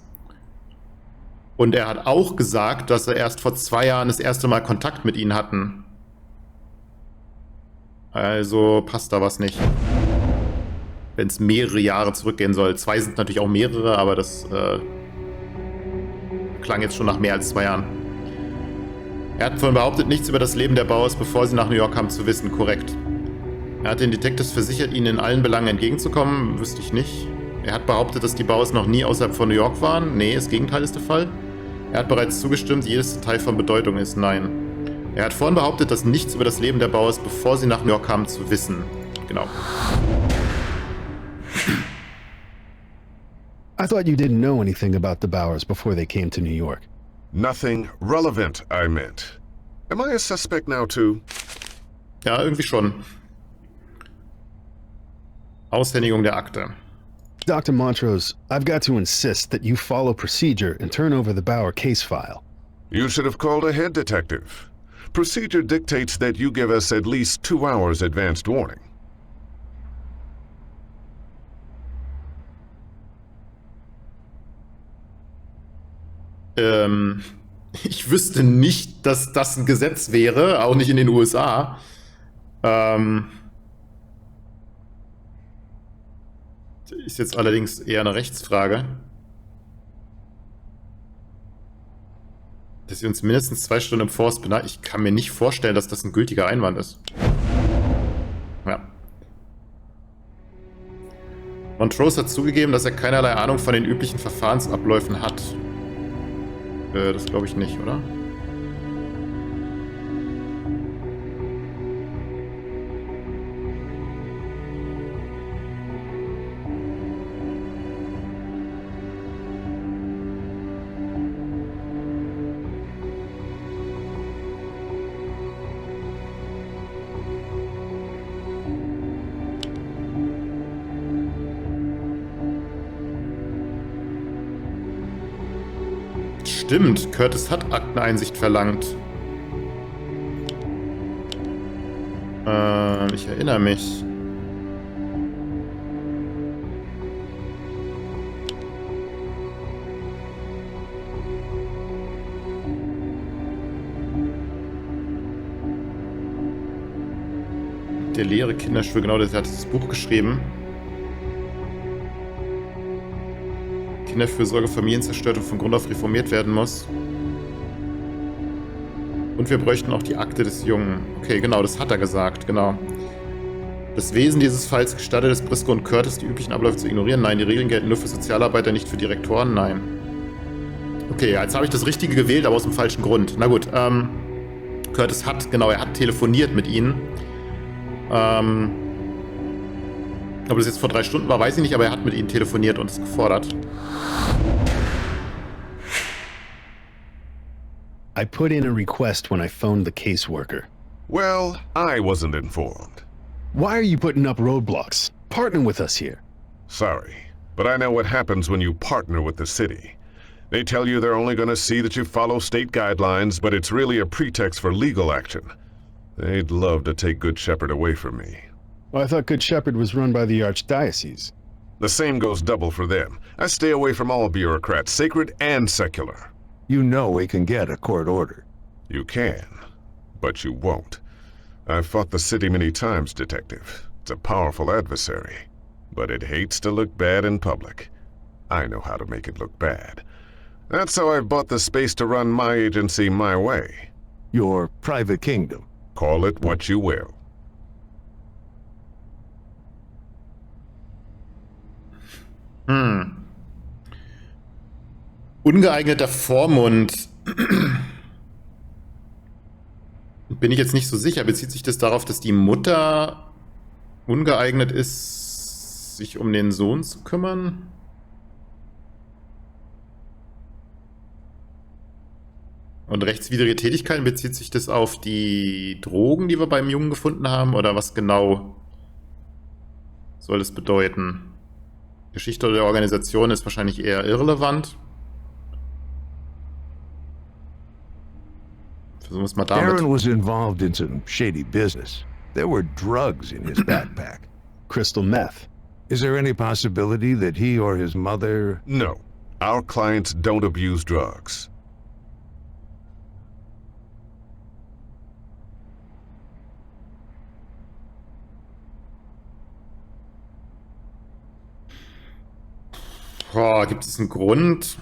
Und er hat auch gesagt, dass er erst vor 2 Jahren das erste Mal Kontakt mit ihnen hatten. Also passt da was nicht. Wenn es mehrere Jahre zurückgehen soll. 2 sind natürlich auch mehrere, aber das klang jetzt schon nach mehr als 2 Jahren. Er hat vorhin behauptet, nichts über das Leben der Bauers, bevor sie nach New York kamen, zu wissen. Korrekt. Er hat den Detectives versichert, ihnen in allen Belangen entgegenzukommen. Wüsste ich nicht. Er hat behauptet, dass die Bauers noch nie außerhalb von New York waren. Nee, das Gegenteil ist der Fall. Er hat bereits zugestimmt, jedes Detail von Bedeutung ist. Nein. Er hat vorhin behauptet, dass nichts über das Leben der Bauers, bevor sie nach New York kamen, zu wissen. Genau. I thought you didn't know anything about the Bowers before they came to New York. Nothing relevant, I meant. Am I a suspect now, too? Ja, irgendwie schon. Aushändigung der Akte. Dr. Montrose, I've got to insist that you follow procedure and turn over the Bauer case file. You should have called ahead, Detective. Procedure dictates that you give us at least 2 hours advanced warning. Ich wüsste nicht, dass das ein Gesetz wäre, auch nicht in den USA. Ist jetzt allerdings eher eine Rechtsfrage. Dass sie uns mindestens 2 Stunden im Forst benachrichtigen. Ich kann mir nicht vorstellen, dass das ein gültiger Einwand ist. Ja. Montrose hat zugegeben, dass er keinerlei Ahnung von den üblichen Verfahrensabläufen hat. Das glaube ich nicht, oder? Stimmt, Curtis hat Akteneinsicht verlangt. Ich erinnere mich. Der leere Kinderschwur, genau, der hat das Buch geschrieben. Kinderfürsorge, Familienzerstörung von Grund auf reformiert werden muss. Und wir bräuchten auch die Akte des Jungen. Okay, genau, das hat er gesagt, genau. Das Wesen dieses Falls gestattet es Briscoe und Curtis, die üblichen Abläufe zu ignorieren. Nein, die Regeln gelten nur für Sozialarbeiter, nicht für Direktoren. Nein. Okay, jetzt habe ich das Richtige gewählt, aber aus dem falschen Grund. Na gut, Curtis hat, genau, er hat telefoniert mit ihnen. Ob das jetzt vor 3 Stunden war, weiß ich nicht, aber er hat mit ihnen telefoniert und es gefordert. I put in a request when I phoned the caseworker. Well, I wasn't informed. Why are you putting up roadblocks? Partner with us here. Sorry, but I know what happens when you partner with the city. They tell you they're only going to see that you follow state guidelines, but it's really a pretext for legal action. They'd love to take Good Shepherd away from me. Well, I thought Good Shepherd was run by the Archdiocese. The same goes double for them. I stay away from all bureaucrats, sacred and secular. You know we can get a court order. You can, but you won't. I've fought the city many times, Detective. It's a powerful adversary, but it hates to look bad in public. I know how to make it look bad. That's how I've bought the space to run my agency my way. Your private kingdom. Call it what you will. Ungeeigneter Vormund. Bin ich jetzt nicht so sicher. Bezieht sich das darauf, dass die Mutter ungeeignet ist, sich um den Sohn zu kümmern? Und rechtswidrige Tätigkeiten, bezieht sich das auf die Drogen, die wir beim Jungen gefunden haben? Oder was genau soll das bedeuten? Geschichte der Organisation ist wahrscheinlich eher irrelevant. Versuchen wir es mal damit. Aaron was involved in some shady business. There were drugs in his backpack. Crystal meth. Is there any possibility that he or his mother... No. Our clients don't abuse drugs. Boah, gibt es einen Grund?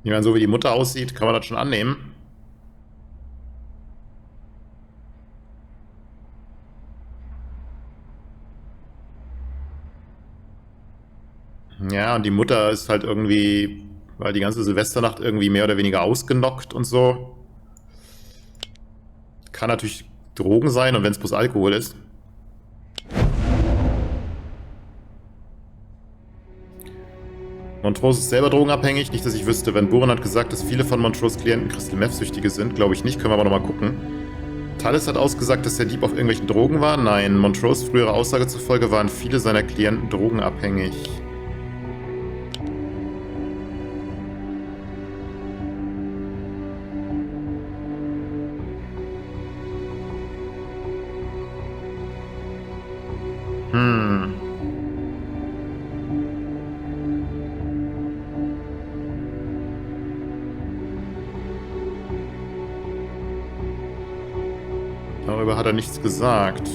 Ich meine, so wie die Mutter aussieht, kann man das schon annehmen. Ja, und die Mutter ist halt irgendwie, weil die ganze Silvesternacht irgendwie mehr oder weniger ausgenockt und so. Kann natürlich Drogen sein und wenn es bloß Alkohol ist. Montrose ist selber drogenabhängig, nicht, dass ich wüsste. Van Buren hat gesagt, dass viele von Montrose Klienten Crystal Meth-Süchtige sind. Glaube ich nicht, können wir aber nochmal gucken. Tallis hat ausgesagt, dass der Dieb auf irgendwelchen Drogen war. Nein, Montrose frühere Aussage zufolge waren viele seiner Klienten drogenabhängig. Darüber hat er nichts gesagt.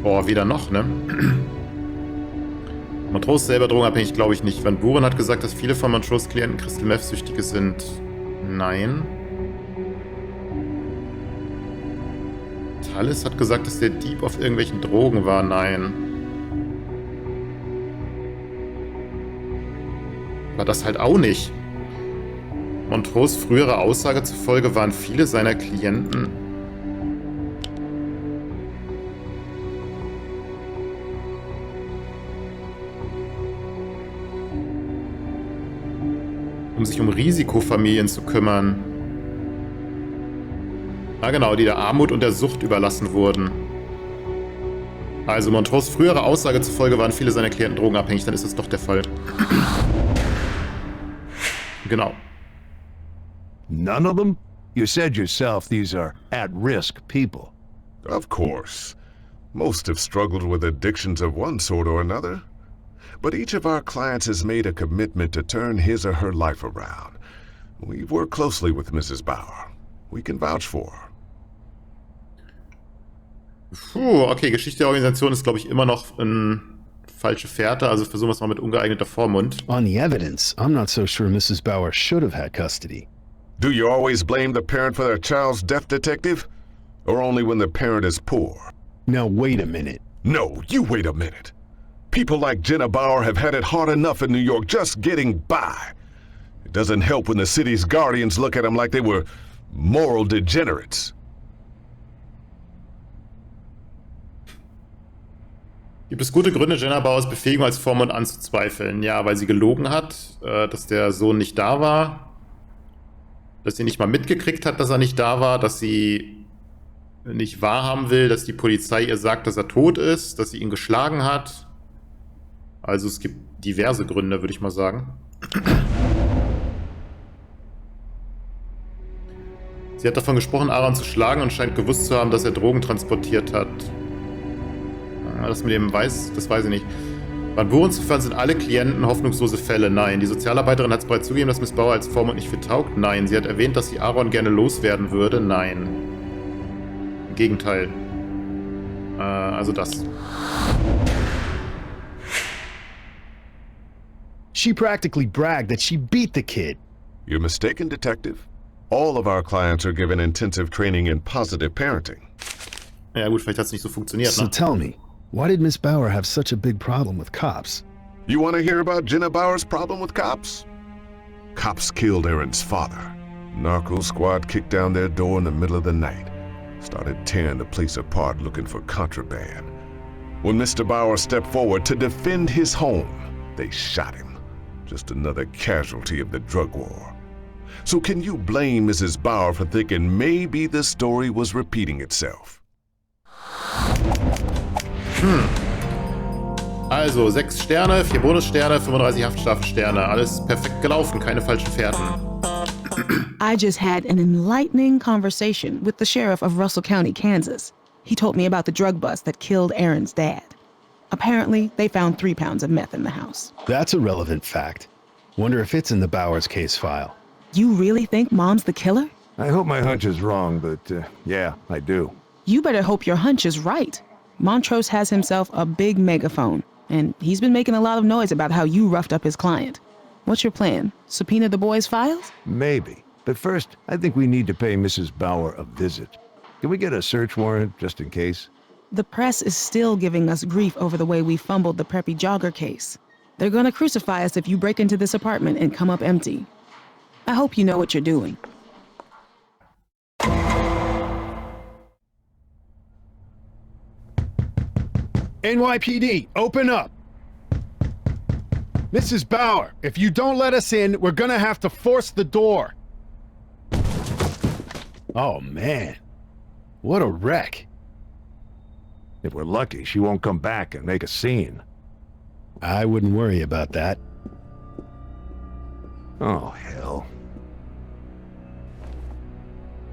Boah, wieder noch, ne? Montrose selber drogenabhängig, glaube ich nicht. Van Buren hat gesagt, dass viele von Montrose Klienten Crystal Meth-Süchtige sind. Nein. Tallis hat gesagt, dass der Dieb auf irgendwelchen Drogen war. Nein. War das halt auch nicht. Montrose frühere Aussage zufolge waren viele seiner Klienten... um sich um Risikofamilien zu kümmern. Ah genau, die der Armut und der Sucht überlassen wurden. Also Montrose frühere Aussage zufolge waren viele seiner Klienten drogenabhängig, dann ist das doch der Fall. Genau. None of them? You said yourself these are at-risk people. Of course. Most have struggled with addictions of one sort or another. But each of our clients has made a commitment to turn his or her life around. We've worked closely with Mrs. Bauer. We can vouch for her. Puh, okay, Geschichte der Organisation ist, glaube ich, immer noch eine falsche Fährte, also versuchen wir es mal mit ungeeigneter Vormund. On the evidence, I'm not so sure Mrs. Bauer should have had custody. Do you always blame the parent for their child's death, detective? Or only when the parent is poor? Now wait a minute. No, you wait a minute. People like Jenna Bauer have had it hard enough in New York just getting by. It doesn't help when the city's guardians look at them like they were moral degenerates. Gibt es gute Gründe, Jenna Bauers Befähigung als Vormund anzuzweifeln? Ja, weil sie gelogen hat, dass der Sohn nicht da war, dass sie nicht mal mitgekriegt hat, dass er nicht da war, dass sie nicht wahrhaben will, dass die Polizei ihr sagt, dass er tot ist, dass sie ihn geschlagen hat. Also es gibt diverse Gründe, würde ich mal sagen. Sie hat davon gesprochen, Aaron zu schlagen und scheint gewusst zu haben, dass er Drogen transportiert hat. Das mit dem das weiß ich nicht. Van Buren zufolge sind alle Klienten hoffnungslose Fälle. Nein. Die Sozialarbeiterin hat es bereits zugegeben, dass Miss Bauer als Vormund nicht viel taugt. Nein. Sie hat erwähnt, dass sie Aaron gerne loswerden würde. Nein. Im Gegenteil. Also das. She practically bragged that she beat the kid. You're mistaken, detective. All of our clients are given intensive training in positive parenting. Ja gut, vielleicht hat es nicht so funktioniert, So ne? tell me, why did Miss Bauer have such a big problem with cops? You want to hear about Jenna Bauer's problem with cops? Cops killed Aaron's father. Narco squad kicked down their door in the middle of the night. Started tearing the place apart looking for contraband. When Mr. Bauer stepped forward to defend his home, they shot him. Just another casualty of the drug war. So can you blame Mrs. Bauer for thinking maybe the story was repeating itself? Also 6 Sterne, 4 Bonussterne, 35 Haftstrafensterne. Alles perfekt gelaufen, keine falschen Fährten. I just had an enlightening conversation with the sheriff of Russell County, Kansas. He told me about the drug bust that killed Aaron's dad. Apparently, they found 3 pounds of meth in the house. That's a relevant fact. Wonder if it's in the Bowers case file. You really think Mom's the killer? I hope my hunch is wrong, but yeah, I do. You better hope your hunch is right. Montrose has himself a big megaphone, and he's been making a lot of noise about how you roughed up his client. What's your plan? Subpoena the boys' files? Maybe. But first, I think we need to pay Mrs. Bauer a visit. Can we get a search warrant, just in case? The press is still giving us grief over the way we fumbled the preppy jogger case. They're gonna crucify us if you break into this apartment and come up empty. I hope you know what you're doing. NYPD, open up! Mrs. Bauer, if you don't let us in, we're gonna have to force the door. Oh, man. What a wreck. If we're lucky, she won't come back and make a scene. I wouldn't worry about that. Oh, hell.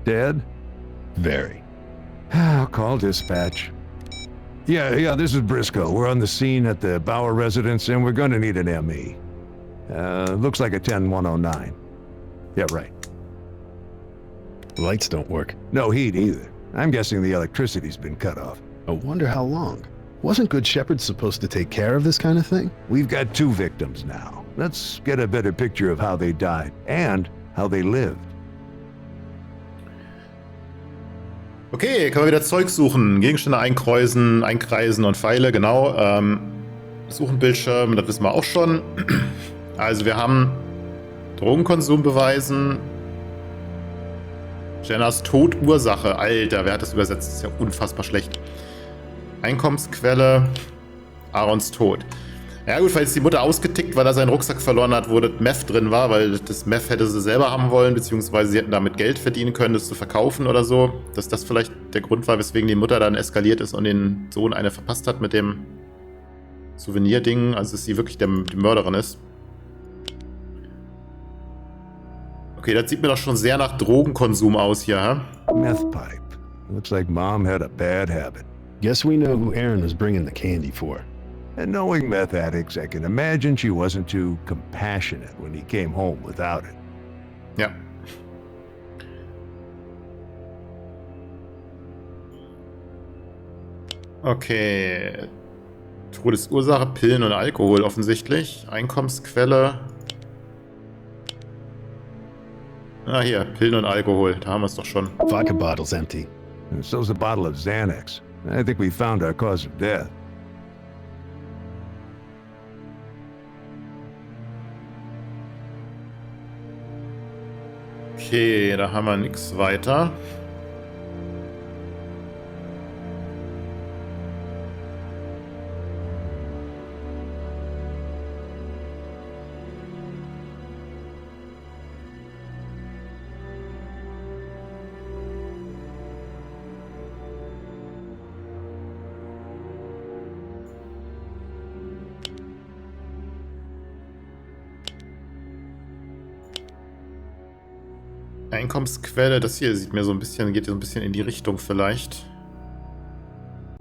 Dead? Very. I'll call dispatch. Yeah, this is Briscoe. We're on the scene at the Bauer residence, and we're gonna need an ME. Looks like a 10109. Yeah, right. Lights don't work. No heat either. I'm guessing the electricity's been cut off. I wonder how long. Wasn't Good Shepherd supposed to take care of this kind of thing? We've got 2 victims now. Let's get a better picture of how they died, and how they lived. Okay, können wir wieder Zeug suchen. Gegenstände einkreisen und Pfeile, genau. Suchenbildschirm, das wissen wir auch schon. Also wir haben Drogenkonsum beweisen. Jennas Todursache. Alter, wer hat das übersetzt? Das ist ja unfassbar schlecht. Einkommensquelle. Aarons Tod. Ja gut, weil jetzt die Mutter ausgetickt, weil er seinen Rucksack verloren hat, wo das Meth drin war, weil das Meth hätte sie selber haben wollen, beziehungsweise sie hätten damit Geld verdienen können, das zu verkaufen oder so. Dass das vielleicht der Grund war, weswegen die Mutter dann eskaliert ist und den Sohn eine verpasst hat mit dem Souvenir-Ding, also dass sie wirklich die Mörderin ist. Okay, das sieht mir doch schon sehr nach Drogenkonsum aus hier, hä? Meth pipe. Looks like Mom had a bad habit. Guess we know who Aaron was bringing the candy for. And knowing meth addicts, I can imagine she wasn't too compassionate when he came home without it. Ja. Okay. Todesursache, Pillen und Alkohol offensichtlich. Einkommensquelle. Ah, hier, Pillen und Alkohol. Da haben wir es doch schon. Vodka bottle's empty. And so's a bottle of Xanax. I think we found our cause of death. Okay, da haben wir nichts weiter. Einkommensquelle, das hier sieht mir so ein bisschen, geht so ein bisschen in die Richtung vielleicht.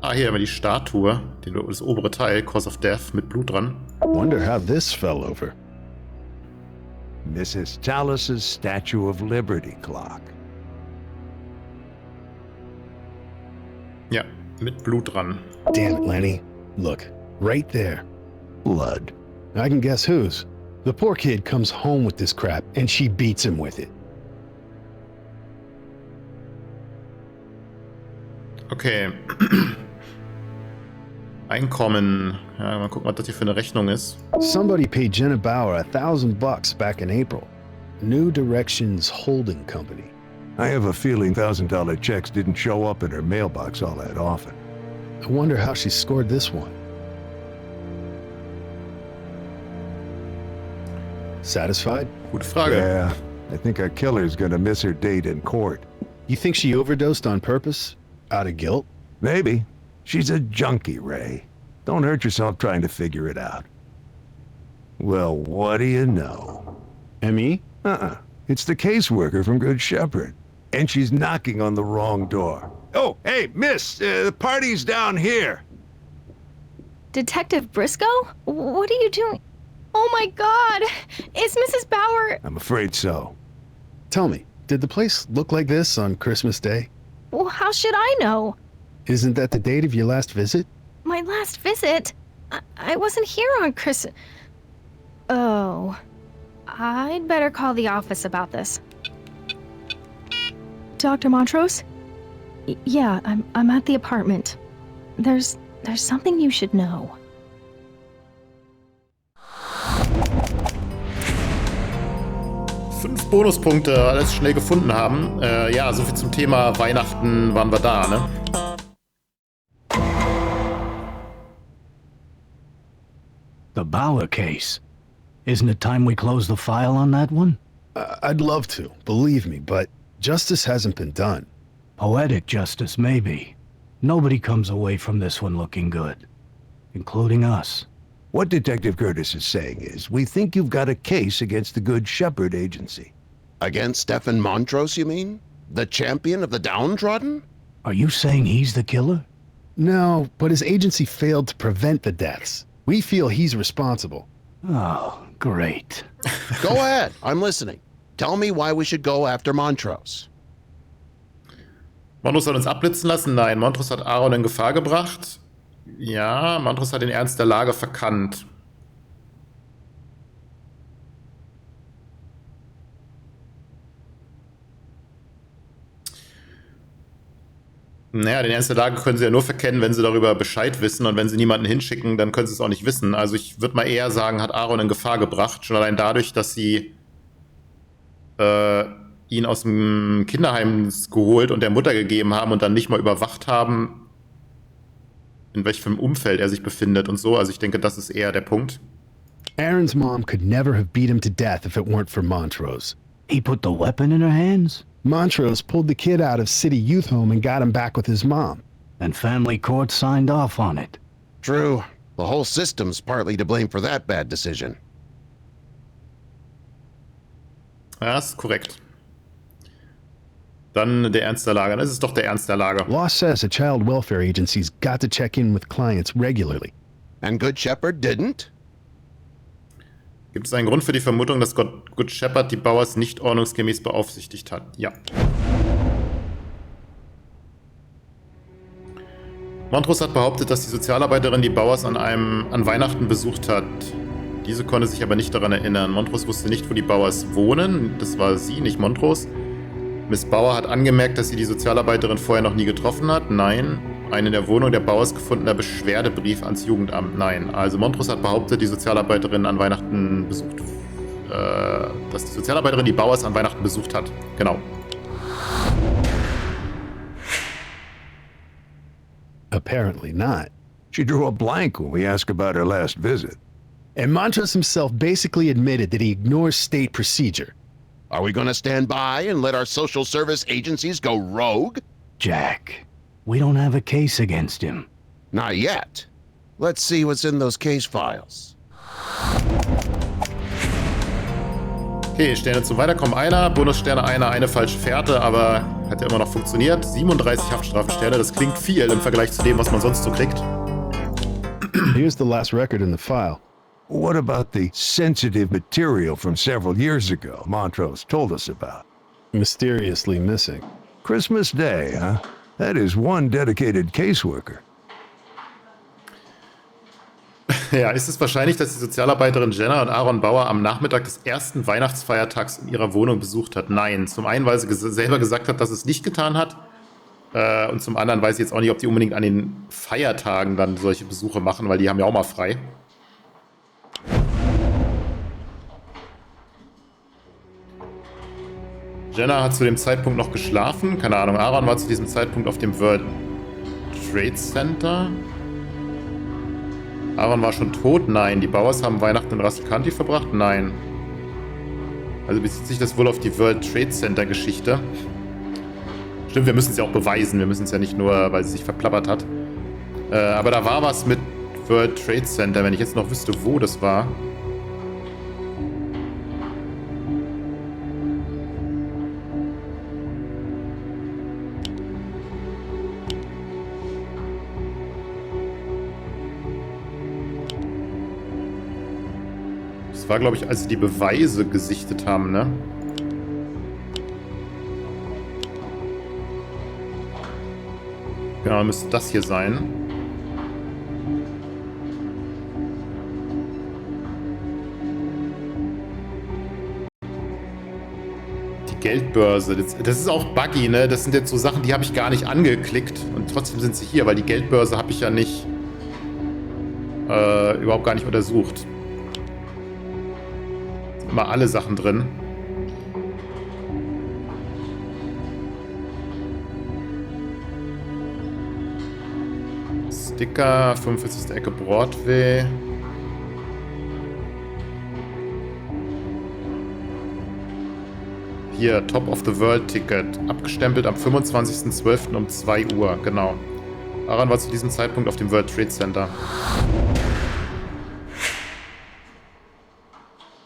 Ah, hier haben wir die Statue, das obere Teil, Cause of Death, mit Blut dran. Wonder how this fell over. Mrs. Talus's Statue of Liberty clock. Ja, mit Blut dran. Damn it, Lenny. Look, right there. Blood. I can guess whose. The poor kid comes home with this crap, and she beats him with it. Okay. Einkommen. Ja, mal gucken, was das hier für eine Rechnung ist. Somebody paid Jenna Bauer $1,000 back in April. New Directions Holding Company. I have a feeling $1,000 checks didn't show up in her mailbox all that often. I wonder how she scored this one. Satisfied? Gute Frage. Yeah, I think our killer's gonna miss her date in court. You think she overdosed on purpose? Out of guilt? Maybe. She's a junkie, Ray. Don't hurt yourself trying to figure it out. Well, what do you know? M.E.? It's the caseworker from Good Shepherd. And she's knocking on the wrong door. Oh, hey, miss, the party's down here. Detective Briscoe? What are you doing? Oh my god! Is Mrs. Bauer... I'm afraid so. Tell me, did the place look like this on Christmas Day? Well, how should I know? Isn't that the date of your last visit? My last visit? I wasn't here on Christmas... Oh... I'd better call the office about this. Dr. Montrose? Yeah, I'm at the apartment. There's something you should know. Fünf Bonuspunkte, alles schnell gefunden haben. Ja, soviel zum Thema Weihnachten waren wir da, ne? The Bauer case. Isn't it time we close the file on that one? I'd love to, believe me, but justice hasn't been done. Poetic justice, maybe. Nobody comes away from this one looking good. Including us. What Detective Curtis is saying is, we think you've got a case against the Good Shepherd Agency. Against Stefan Montrose, you mean? The champion of the downtrodden? Are you saying he's the killer? No, but his agency failed to prevent the deaths. We feel he's responsible. Oh, great. Go ahead, I'm listening. Tell me why we should go after Montrose. Montrose soll uns abblitzen lassen? Nein. Montrose hat Aaron in Gefahr gebracht. Ja, Montrose hat den Ernst der Lage verkannt. Naja, den Ernst der Lage können sie ja nur verkennen, wenn sie darüber Bescheid wissen, und wenn sie niemanden hinschicken, dann können sie es auch nicht wissen. Also ich würde mal eher sagen, hat Aaron in Gefahr gebracht, schon allein dadurch, dass sie ihn aus dem Kinderheim geholt und der Mutter gegeben haben und dann nicht mal überwacht haben, in welchem Umfeld er sich befindet und so. Also ich denke, das ist eher der Punkt. Aaron's mom could never have beat him to death if it weren't for Montrose. He put the weapon in her hands? Montrose pulled the kid out of City Youth Home and got him back with his mom. And family court signed off on it. True. The whole system's partly to blame for that bad decision. Ja, ist korrekt. Dann der Ernst der Lage. Das ist doch der Ernst der Lage. Law says a child welfare agency's got to check in with clients regularly. And Good Shepherd didn't? Gibt es einen Grund für die Vermutung, dass Good Shepherd die Bauers nicht ordnungsgemäß beaufsichtigt hat? Ja. Montrose hat behauptet, dass die Sozialarbeiterin die Bauers an Weihnachten besucht hat. Diese konnte sich aber nicht daran erinnern. Montrose wusste nicht, wo die Bauers wohnen. Das war sie, nicht Montrose. Miss Bauer hat angemerkt, dass sie die Sozialarbeiterin vorher noch nie getroffen hat. Nein. Ein in der Wohnung der Bauers gefundener Beschwerdebrief ans Jugendamt. Nein. Also Montrose hat behauptet, die Sozialarbeiterin an Weihnachten besucht. Dass die Sozialarbeiterin die Bauers an Weihnachten besucht hat. Genau. Apparently not. She drew a blank when we asked about her last visit. And Montrose himself basically admitted that he ignores state procedure. Are we gonna stand by and let our social service agencies go rogue? Jack, we don't have a case against him. Not yet. Let's see what's in those case files. Okay, Sterne zum Weiterkommen einer, Bonussterne einer, eine falsche Fährte, aber hat ja immer noch funktioniert. 37 Haftstrafensterne, das klingt viel im Vergleich zu dem, was man sonst so kriegt. Here's the last record in the file. What about the sensitive material from several years ago Montrose told us about? Mysteriously missing. Christmas Day, huh? That is one dedicated caseworker. Ja, ist es wahrscheinlich, dass die Sozialarbeiterin Jenna und Aaron Bauer am Nachmittag des ersten Weihnachtsfeiertags in ihrer Wohnung besucht hat? Nein. Zum einen, weil sie selber gesagt hat, dass es nicht getan hat. Und zum anderen weiß ich jetzt auch nicht, ob die unbedingt an den Feiertagen dann solche Besuche machen, weil die haben ja auch mal frei. Jenna hat zu dem Zeitpunkt noch geschlafen. Keine Ahnung, Aaron war zu diesem Zeitpunkt auf dem World Trade Center. Aaron war schon tot? Nein. Die Bauers haben Weihnachten in Russell County verbracht? Nein. Also bezieht sich das wohl auf die World Trade Center Geschichte. Stimmt, wir müssen es ja auch beweisen. Wir müssen es ja nicht nur, weil sie sich verplappert hat. Aber da war was mit World Trade Center, wenn ich jetzt noch wüsste, wo das war. Das war, glaube ich, als sie die Beweise gesichtet haben, ne? Genau, müsste das hier sein. Die Geldbörse, das ist auch buggy, ne? Das sind jetzt so Sachen, die habe ich gar nicht angeklickt und trotzdem sind sie hier, weil die Geldbörse habe ich ja nicht überhaupt gar nicht untersucht. Sind immer alle Sachen drin. Sticker, 45. Ecke Broadway. Hier, Top of the World Ticket. Abgestempelt am 25.12. um 2 Uhr, genau. Aaron war zu diesem Zeitpunkt auf dem World Trade Center.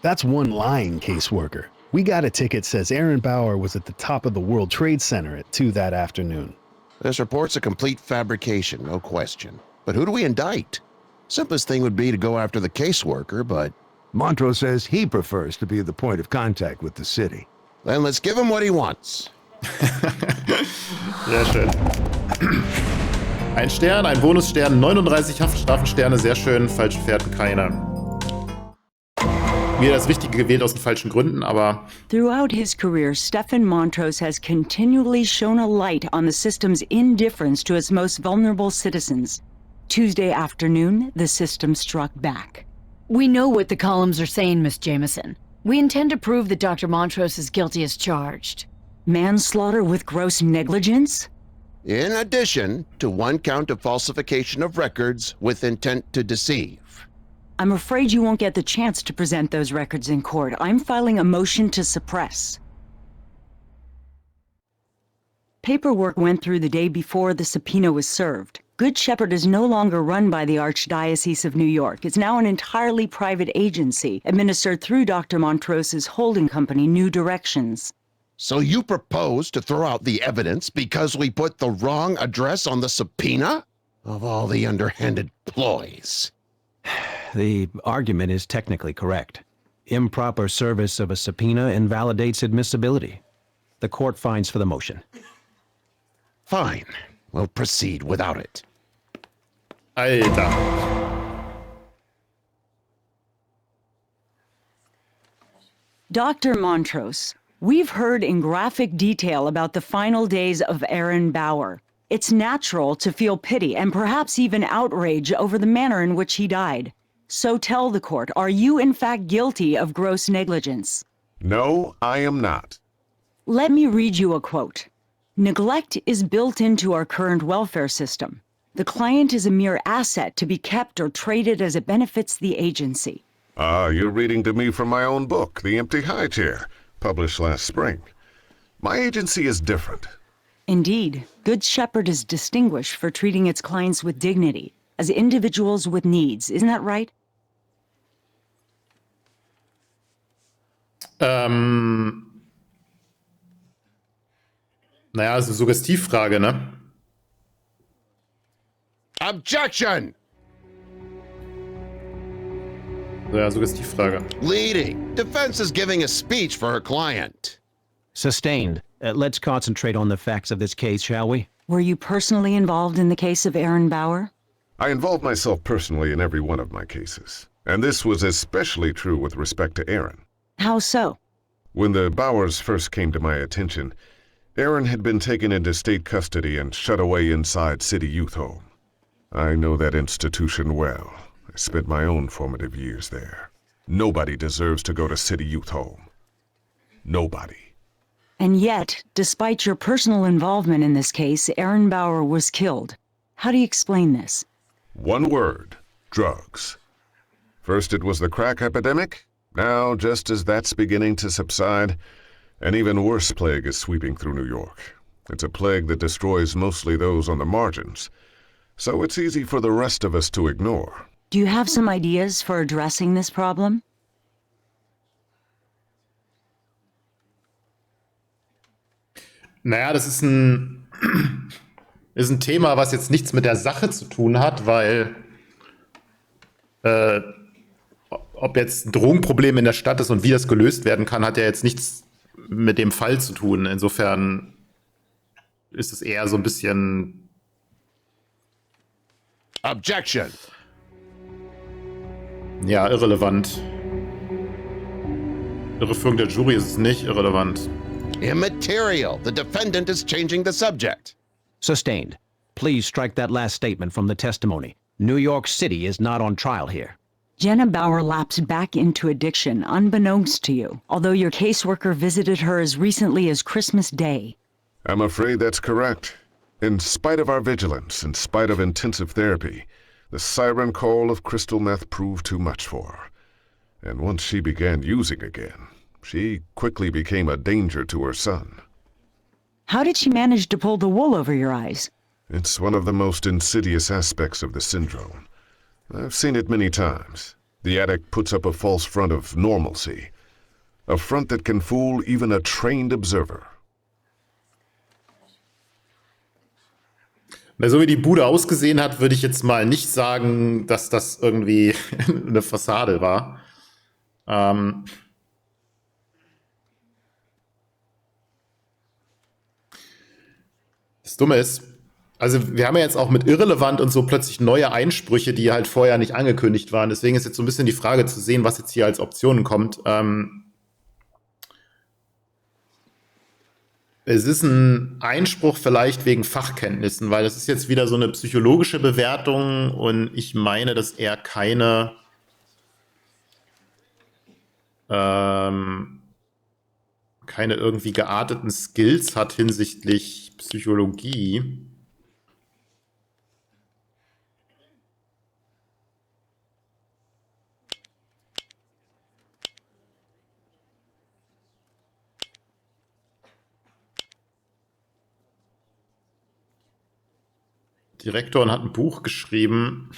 That's one lying caseworker. We got a ticket says Aaron Bauer was at the top of the World Trade Center at 2 that afternoon. This report's a complete fabrication, no question. But who do we indict? Simplest thing would be to go after the caseworker, but... Montrose says he prefers to be the point of contact with the city. Then let's give him what he wants. Sehr schön. Ein Stern, ein Bonusstern, 39 Haftstrafensterne, sehr schön. Falsche Fährten keine. Wieder das Richtige gewählt aus den falschen Gründen, aber... Throughout his career, Stefan Montrose has continually shown a light on the system's indifference to its most vulnerable citizens. Tuesday afternoon, the system struck back. We know what the columns are saying, Miss Jameson. We intend to prove that Dr. Montrose is guilty as charged. Manslaughter with gross negligence? In addition to one count of falsification of records with intent to deceive. I'm afraid you won't get the chance to present those records in court. I'm filing a motion to suppress. Paperwork went through the day before the subpoena was served. Good Shepherd is no longer run by the Archdiocese of New York. It's now an entirely private agency, administered through Dr. Montrose's holding company, New Directions. So you propose to throw out the evidence because we put the wrong address on the subpoena? Of all the underhanded ploys. The argument is technically correct. Improper service of a subpoena invalidates admissibility. The court finds for the motion. Fine. We'll proceed without it. Alter. Dr. Montrose, we've heard in graphic detail about the final days of Aaron Bauer. It's natural to feel pity and perhaps even outrage over the manner in which he died. So tell the court, are you in fact guilty of gross negligence? No, I am not. Let me read you a quote. Neglect is built into our current welfare system. The client is a mere asset to be kept or traded as it benefits the agency. You're reading to me from my own book, The Empty High Chair, published last spring. My agency is different. Indeed, Good Shepherd is distinguished for treating its clients with dignity, as individuals with needs. Isn't that right? Naja, ist eine Suggestivfrage, ne? Objection! Ja, Suggestivfrage. Leading. Defense is giving a speech for her client. Sustained. Let's concentrate on the facts of this case, shall we? Were you personally involved in the case of Aaron Bauer? I involve myself personally in every one of my cases. And this was especially true with respect to Aaron. How so? When the Bauers first came to my attention, Aaron had been taken into state custody and shut away inside City Youth Home. I know that institution well. I spent my own formative years there. Nobody deserves to go to City Youth Home. Nobody. And yet, despite your personal involvement in this case, Aaron Bauer was killed. How do you explain this? One word: drugs. First it was the crack epidemic. Now, just as that's beginning to subside, an even worse plague is sweeping through New York. It's a plague that destroys mostly those on the margins. So it's easy for the rest of us to ignore. Do you have some ideas for addressing this problem? Naja, das ist ist ein Thema, was jetzt nichts mit der Sache zu tun hat, weil ob jetzt ein Drogenproblem in der Stadt ist und wie das gelöst werden kann, hat ja jetzt nichts mit dem Fall zu tun. Insofern ist es eher so ein bisschen... Objection. Ja, irrelevant. Irreführung der Jury ist es nicht, irrelevant. Immaterial. The defendant is changing the subject. Sustained. Please strike that last statement from the testimony. New York City is not on trial here. Jenna Bauer lapsed back into addiction unbeknownst to you, although your caseworker visited her as recently as Christmas Day. I'm afraid that's correct. In spite of our vigilance, in spite of intensive therapy, the siren call of crystal meth proved too much for her. And once she began using again, she quickly became a danger to her son. How did she manage to pull the wool over your eyes? It's one of the most insidious aspects of the syndrome. I've seen it many times. The addict puts up a false front of normalcy. A front that can fool even a trained observer. Na, so wie die Bude ausgesehen hat, würde ich jetzt mal nicht sagen, dass das irgendwie eine Fassade war. Das Dumme ist, also wir haben ja jetzt auch mit irrelevant und so plötzlich neue Einsprüche, die halt vorher nicht angekündigt waren. Deswegen ist jetzt so ein bisschen die Frage zu sehen, was jetzt hier als Optionen kommt. Es ist ein Einspruch vielleicht wegen Fachkenntnissen, weil das ist jetzt wieder so eine psychologische Bewertung und ich meine, dass er keine irgendwie gearteten Skills hat hinsichtlich Psychologie. Direktor und hat ein Buch geschrieben.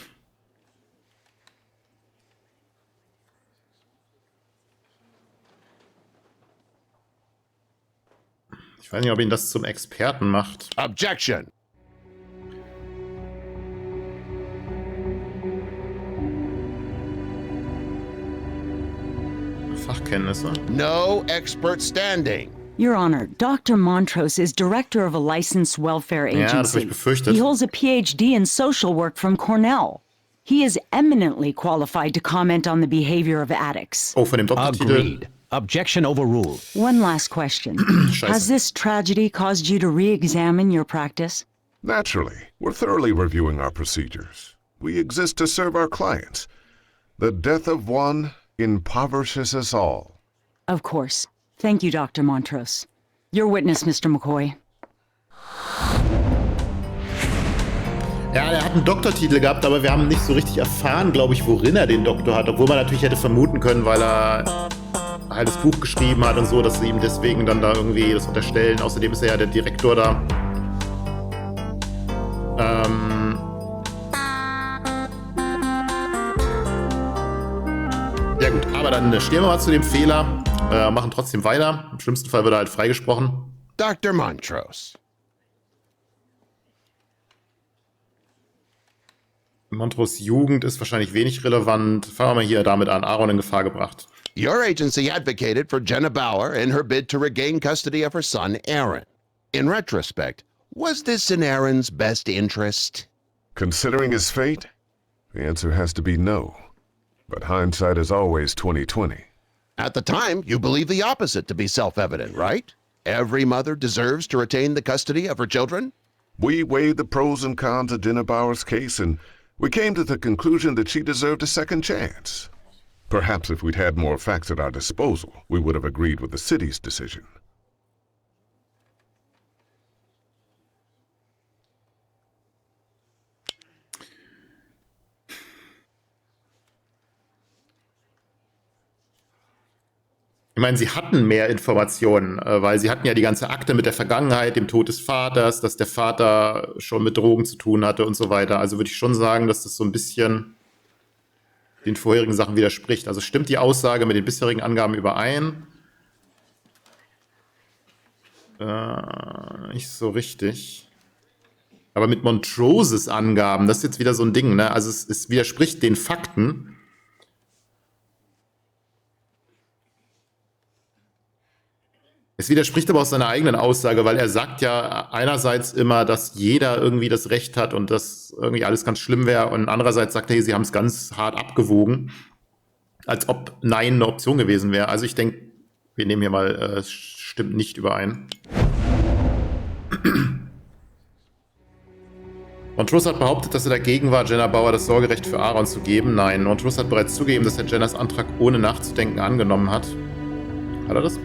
Ich weiß nicht, ob ihn das zum Experten macht. Objection. Fachkenntnisse. No expert standing. Your Honor, Dr. Montrose is director of a licensed welfare Ja, das habe ich agency. befürchtet. He holds a PhD in social work from Cornell. He is eminently qualified to comment on the behavior of addicts. Oh, von dem Doktortitel. Agreed. Objection overruled. One last question. Has this tragedy caused you to re-examine your practice? Naturally, we're thoroughly reviewing our procedures. We exist to serve our clients. The death of one impoverishes us all. Of course. Thank you, Dr. Montrose. Your witness, Mr. McCoy. Ja, er hat einen Doktortitel gehabt, aber wir haben nicht so richtig erfahren, glaube ich, worin er den Doktor hat. Obwohl man natürlich hätte vermuten können, weil er halt das Buch geschrieben hat und so, dass sie ihm deswegen dann da irgendwie das unterstellen. Außerdem ist er ja der Direktor da. Ja gut, aber dann stehen wir mal zu dem Fehler. Machen trotzdem weiter. Im schlimmsten Fall wird er halt freigesprochen. Dr. Montrose. Montrose Jugend ist wahrscheinlich wenig relevant. Fangen wir mal hier damit an. Aaron in Gefahr gebracht. Your agency advocated for Jenna Bauer in her bid to regain custody of her son, Aaron. In retrospect, was this in Aaron's best interest? Considering his fate, the answer has to be no. But hindsight is always 20/20. At the time, you believed the opposite to be self-evident, right? Every mother deserves to retain the custody of her children? We weighed the pros and cons of Jenna Bauer's case, and we came to the conclusion that she deserved a second chance. Perhaps if we'd had more facts at our disposal, we would have agreed with the city's decision. Ich meine, sie hatten mehr Informationen, weil sie hatten ja die ganze Akte mit der Vergangenheit, dem Tod des Vaters, dass der Vater schon mit Drogen zu tun hatte und so weiter. Also würde ich schon sagen, dass das so ein bisschen den vorherigen Sachen widerspricht. Also stimmt die Aussage mit den bisherigen Angaben überein? Nicht so richtig. Aber mit Montroses Angaben, das ist jetzt wieder so ein Ding, ne? Also es widerspricht den Fakten. Es widerspricht aber auch seiner eigenen Aussage, weil er sagt ja einerseits immer, dass jeder irgendwie das Recht hat und dass irgendwie alles ganz schlimm wäre, und andererseits sagt er, hey, sie haben es ganz hart abgewogen, als ob Nein eine Option gewesen wäre. Also ich denke, wir nehmen hier mal, es stimmt nicht überein. Montrose hat behauptet, dass er dagegen war, Jenna Bauer das Sorgerecht für Aaron zu geben. Nein, Montrose hat bereits zugegeben, dass er Jennas Antrag ohne nachzudenken angenommen hat. Hat er das?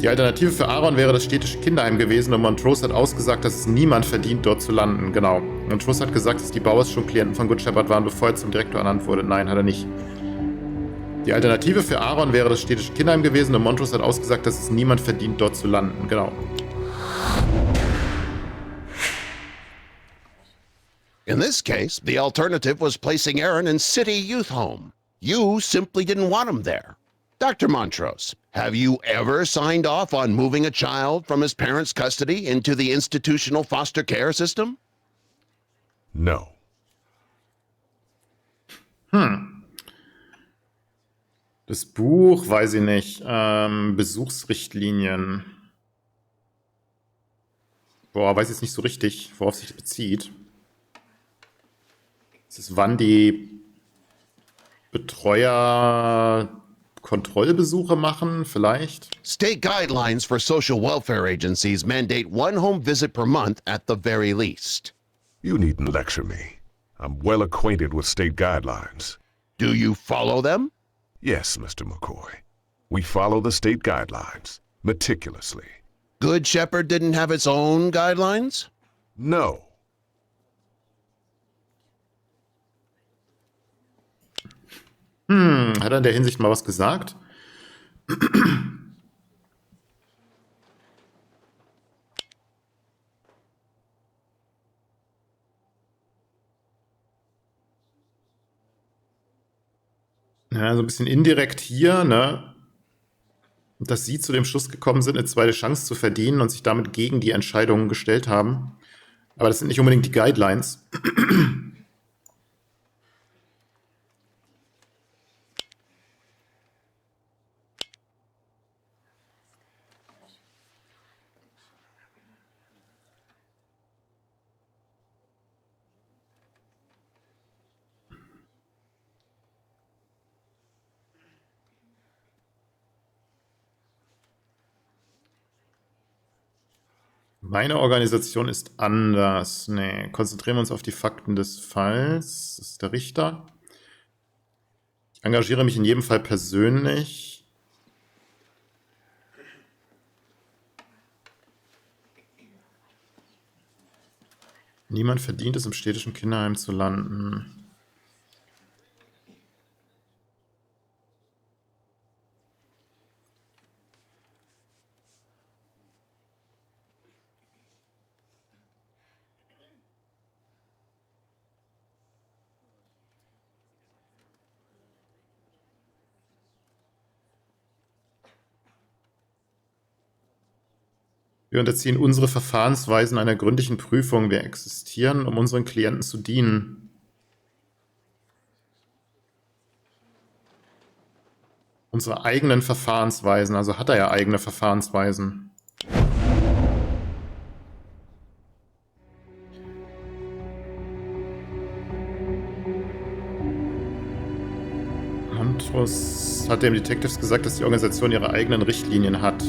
Die Alternative für Aaron wäre das städtische Kinderheim gewesen, und Montrose hat ausgesagt, dass es niemand verdient, dort zu landen. Genau. Montrose hat gesagt, dass die Bauers schon Klienten von Good Shepherd waren, bevor er zum Direktor ernannt wurde. Nein, hat er nicht. Die Alternative für Aaron wäre das städtische Kinderheim gewesen, und Montrose hat ausgesagt, dass es niemand verdient, dort zu landen. Genau. In this case, the alternative was placing Aaron in City Youth Home. You simply didn't want him there. Dr. Montrose, have you ever signed off on moving a child from his parents' custody into the institutional foster care system? No. Das Buch, weiß ich nicht. Besuchsrichtlinien. Boah, weiß jetzt nicht so richtig, worauf sich das bezieht. Ist es, wann die Betreuer Kontrollbesuche machen, vielleicht? State guidelines for social welfare agencies mandate one home visit per month at the very least. You needn't lecture me. I'm well acquainted with state guidelines. Do you follow them? Yes, Mr. McCoy. We follow the state guidelines meticulously. Good Shepherd didn't have its own guidelines? No. Hat er in der Hinsicht mal was gesagt? Ja, so ein bisschen indirekt hier, ne? Dass sie zu dem Schluss gekommen sind, eine zweite Chance zu verdienen und sich damit gegen die Entscheidungen gestellt haben. Aber das sind nicht unbedingt die Guidelines. Meine Organisation ist anders. Nee, konzentrieren wir uns auf die Fakten des Falls. Das ist der Richter. Ich engagiere mich in jedem Fall persönlich. Niemand verdient es, im städtischen Kinderheim zu landen. Wir unterziehen unsere Verfahrensweisen einer gründlichen Prüfung. Wir existieren, um unseren Klienten zu dienen. Unsere eigenen Verfahrensweisen, also hat er ja eigene Verfahrensweisen. Montrose hat den Detectives gesagt, dass die Organisation ihre eigenen Richtlinien hat.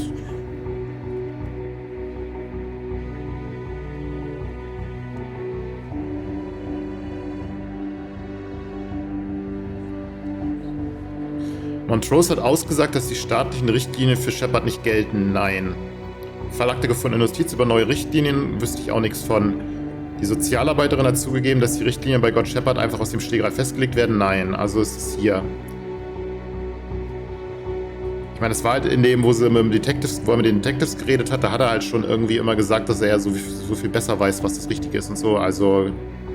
Montrose hat ausgesagt, dass die staatlichen Richtlinien für Shepherd nicht gelten. Nein. Verlagte gefundene Notiz über neue Richtlinien, wüsste ich auch nichts von. Die Sozialarbeiterin hat zugegeben, dass die Richtlinien bei Good Shepherd einfach aus dem Stegreif festgelegt werden. Nein, also ist es hier. Ich meine, es war halt in dem, wo er mit den Detectives geredet hat, da hat er halt schon irgendwie immer gesagt, dass er ja so viel besser weiß, was das Richtige ist und so. Also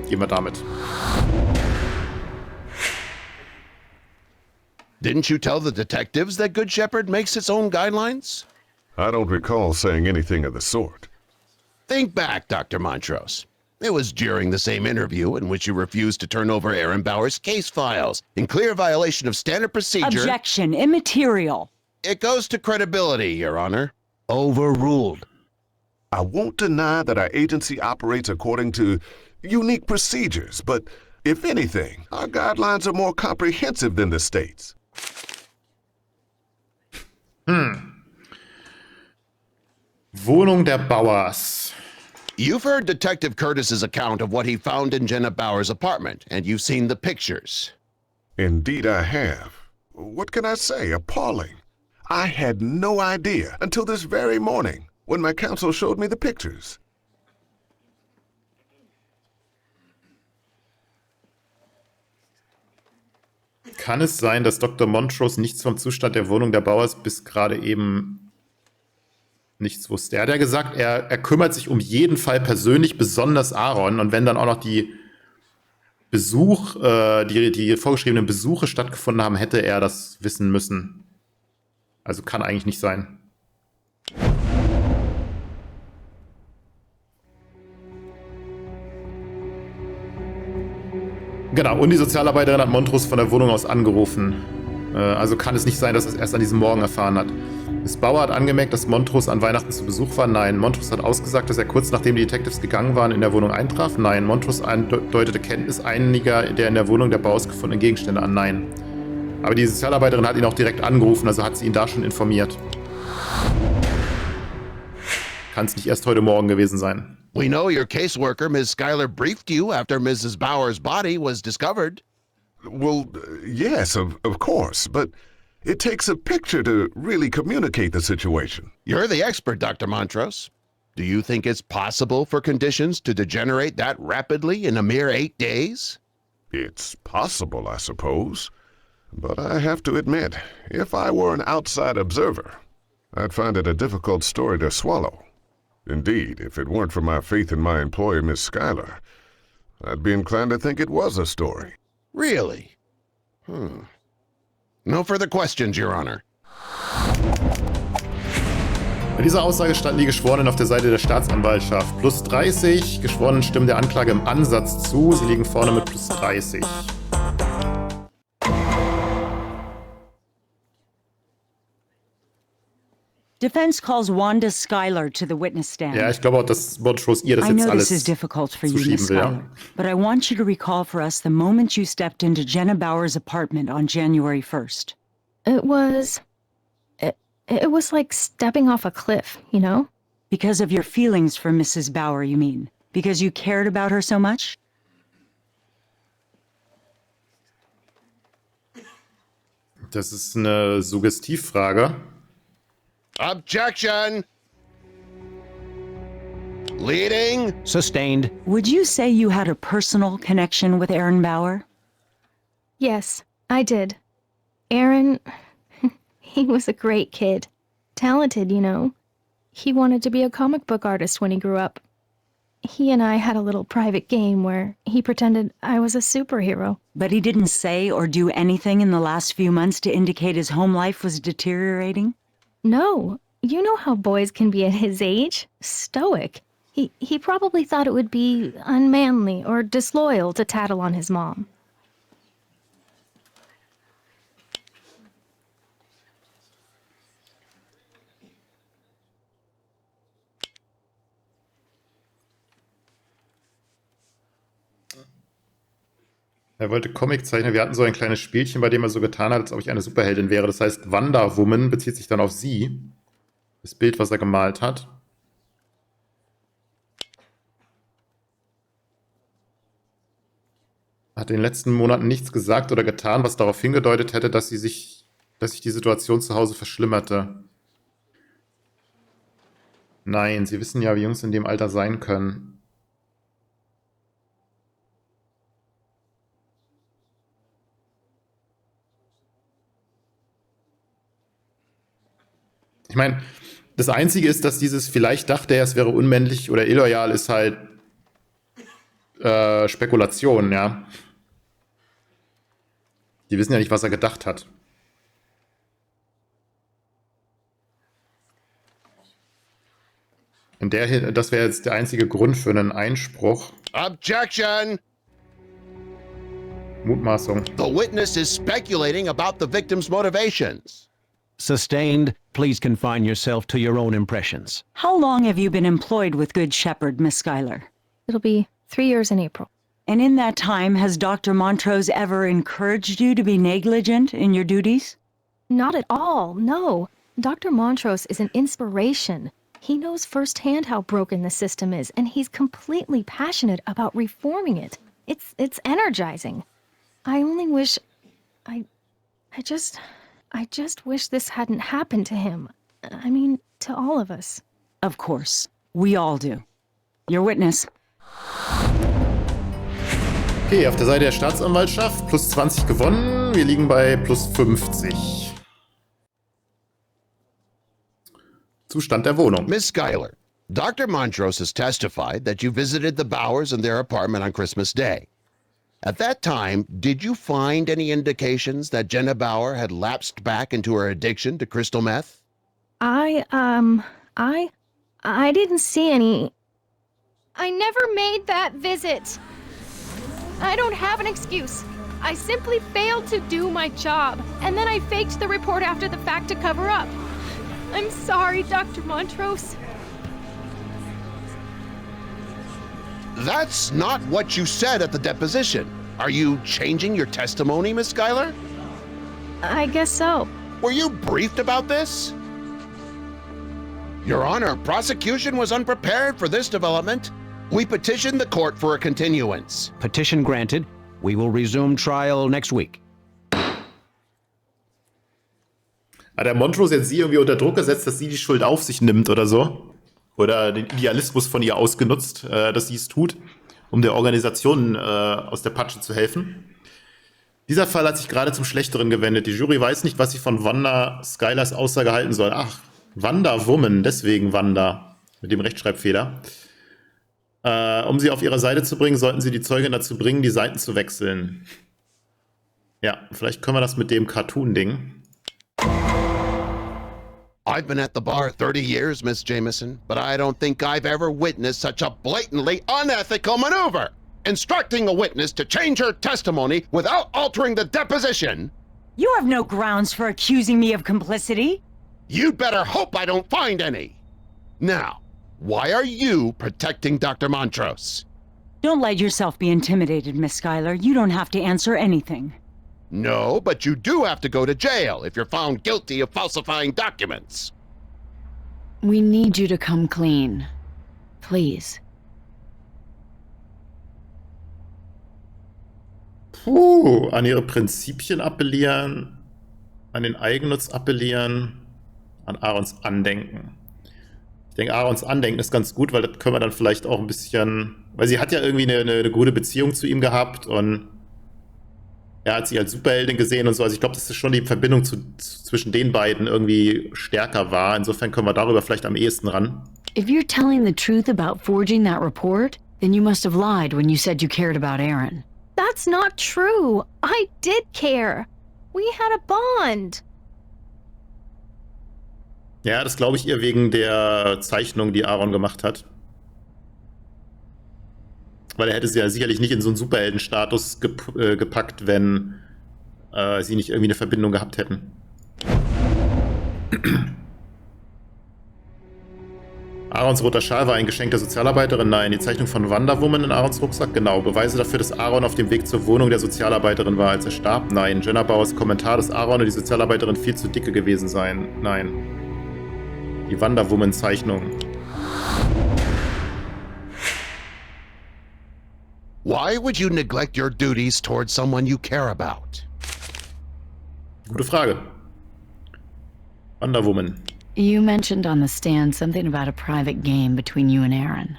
gehen wir damit. Didn't you tell the detectives that Good Shepherd makes its own guidelines? I don't recall saying anything of the sort. Think back, Dr. Montrose. It was during the same interview in which you refused to turn over Aaron Bauer's case files, in clear violation of standard procedure. Objection, immaterial. It goes to credibility, Your Honor. Overruled. I won't deny that our agency operates according to unique procedures, but if anything, our guidelines are more comprehensive than the state's. Wohnung der Bauers. You've heard Detective Curtis's account of what he found in Jenna Bauer's apartment, and you've seen the pictures. Indeed I have. What can I say? Appalling. I had no idea until this very morning when my counsel showed me the pictures. Kann es sein, dass Dr. Montrose nichts vom Zustand der Wohnung der Bauers bis gerade eben nichts wusste? Er hat ja gesagt, er kümmert sich um jeden Fall persönlich, besonders Aaron. Und wenn dann auch noch die vorgeschriebenen Besuche stattgefunden haben, hätte er das wissen müssen. Also kann eigentlich nicht sein. Genau, und die Sozialarbeiterin hat Montrose von der Wohnung aus angerufen. Also kann es nicht sein, dass er es erst an diesem Morgen erfahren hat. Miss Bauer hat angemerkt, dass Montrose an Weihnachten zu Besuch war. Nein. Montrose hat ausgesagt, dass er kurz nachdem die Detectives gegangen waren, in der Wohnung eintraf. Nein. Montrose deutete Kenntnis einiger der in der Wohnung der Bauers gefundenen Gegenstände an. Nein. Aber die Sozialarbeiterin hat ihn auch direkt angerufen, also hat sie ihn da schon informiert. Kann es nicht erst heute Morgen gewesen sein. We know your caseworker, Ms. Schuyler, briefed you after Mrs. Bauer's body was discovered. Well, yes, of course, but it takes a picture to really communicate the situation. You're the expert, Dr. Montrose. Do you think it's possible for conditions to degenerate that rapidly in a mere 8 days? It's possible, I suppose. But I have to admit, if I were an outside observer, I'd find it a difficult story to swallow. Indeed, if it weren't for my faith in my employer, Miss Schuyler, I'd be inclined to think it was a story. Really? No further questions, Your Honor. Bei dieser Aussage standen die Geschworenen auf der Seite der Staatsanwaltschaft. Plus 30, Geschworenen stimmen der Anklage im Ansatz zu. Sie liegen vorne mit plus 30. Defense calls Wanda Schuyler to the witness stand. Ja, ich glaube auch, dass Montrose ihr das jetzt alles this is difficult for you, Miss zuschieben will. Schuyler, Ja? but I want you to recall for us the moment you stepped into Jenna Bauer's apartment on January 1st. It was like stepping off a cliff, you know? Because of your feelings for Mrs. Bauer, you mean? Because you cared about her so much? Das ist eine Suggestivfrage. Objection! Leading. Sustained. Would you say you had a personal connection with Aaron Bauer? Yes, I did. Aaron, he was a great kid. Talented, you know. He wanted to be a comic book artist when he grew up. He and I had a little private game where he pretended I was a superhero. But he didn't say or do anything in the last few months to indicate his home life was deteriorating? No, you know how boys can be at his age. Stoic. He probably thought it would be unmanly or disloyal to tattle on his mom. Er wollte Comic zeichnen. Wir hatten so ein kleines Spielchen, bei dem er so getan hat, als ob ich eine Superheldin wäre. Das heißt, Wonder Woman bezieht sich dann auf sie. Das Bild, was er gemalt hat. Hat in den letzten Monaten nichts gesagt oder getan, was darauf hingedeutet hätte, dass sich die Situation zu Hause verschlimmerte. Nein, Sie wissen ja, wie Jungs in dem Alter sein können. Ich meine, das Einzige ist, dass dieses vielleicht dachte er, es wäre unmännlich oder illoyal, ist halt Spekulation, ja. Die wissen ja nicht, was er gedacht hat. Das wäre jetzt der einzige Grund für einen Einspruch. Objection! Mutmaßung. The witness is speculating about the victim's motivations. Sustained. Please confine yourself to your own impressions. How long have you been employed with Good Shepherd, Miss Schuyler? It'll be 3 years in April. And in that time, has Dr. Montrose ever encouraged you to be negligent in your duties? Not at all, no. Dr. Montrose is an inspiration. He knows firsthand how broken the system is, and he's completely passionate about reforming it. It's energizing. I only wish... I just wish this hadn't happened to him. I mean, to all of us. Of course. We all do. Your witness. Okay, auf der Seite der Staatsanwaltschaft plus 20 gewonnen. Wir liegen bei plus 50. Zustand der Wohnung. Miss Schuyler, Dr. Montrose has testified that you visited the Bowers in their apartment on Christmas Day. At that time, did you find any indications that Jenna Bauer had lapsed back into her addiction to crystal meth? I didn't see any. I never made that visit. I don't have an excuse. I simply failed to do my job, and then I faked the report after the fact to cover up. I'm sorry, Dr. Montrose. That's not what you said at the deposition. Are you changing your testimony, Miss Schuyler? I guess so. Were you briefed about this? Your Honor, prosecution was unprepared for this development. We petitioned the court for a continuance. Petition granted. We will resume trial next week. Hat der Montrose jetzt sie irgendwie unter Druck gesetzt, dass sie die Schuld auf sich nimmt oder so? Oder den Idealismus von ihr ausgenutzt, dass sie es tut, um der Organisation aus der Patsche zu helfen? Dieser Fall hat sich gerade zum Schlechteren gewendet. Die Jury weiß nicht, was sie von Wanda Schuyler's Aussage halten soll. Ach, Wanda Woman, deswegen Wanda, mit dem Rechtschreibfehler. Um sie auf ihre Seite zu bringen, sollten sie die Zeugin dazu bringen, die Seiten zu wechseln. Ja, vielleicht können wir das mit dem Cartoon-Ding. I've been at the bar 30 years, Miss Jameson, but I don't think I've ever witnessed such a blatantly unethical maneuver. Instructing a witness to change her testimony without altering the deposition. You have no grounds for accusing me of complicity. You'd better hope I don't find any. Now, why are you protecting Dr. Montrose? Don't let yourself be intimidated, Miss Schuyler. You don't have to answer anything. No, but you do have to go to jail if you're found guilty of falsifying documents. We need you to come clean. Please. An ihre Prinzipien appellieren, an den Eigennutz appellieren, an Aarons Andenken. Ich denke, Aarons Andenken ist ganz gut, weil das können wir dann vielleicht auch ein bisschen... Weil sie hat ja irgendwie eine gute Beziehung zu ihm gehabt und er hat sie als Superheldin gesehen und so. Also ich glaube, dass das schon die Verbindung zwischen den beiden irgendwie stärker war. Insofern können wir darüber vielleicht am ehesten ran. If you're telling the truth about forging that report, then you must have lied when you said you cared about Aaron. That's not true. I did care. We had a bond. Ja, das glaube ich ihr wegen der Zeichnung, die Aaron gemacht hat. Weil er hätte sie ja sicherlich nicht in so einen Superheldenstatus gepackt, wenn sie nicht irgendwie eine Verbindung gehabt hätten. Aarons roter Schal war ein Geschenk der Sozialarbeiterin. Nein, die Zeichnung von Wonder Woman in Aarons Rucksack. Genau. Beweise dafür, dass Aaron auf dem Weg zur Wohnung der Sozialarbeiterin war, als er starb. Nein. Jenna Bauers Kommentar, dass Aaron und die Sozialarbeiterin viel zu dicke gewesen seien. Nein. Die Wonder Woman Zeichnung. Why would you neglect your duties towards someone you care about? Gute Frage. Wonder Woman. You mentioned on the stand something about a private game between you and Aaron.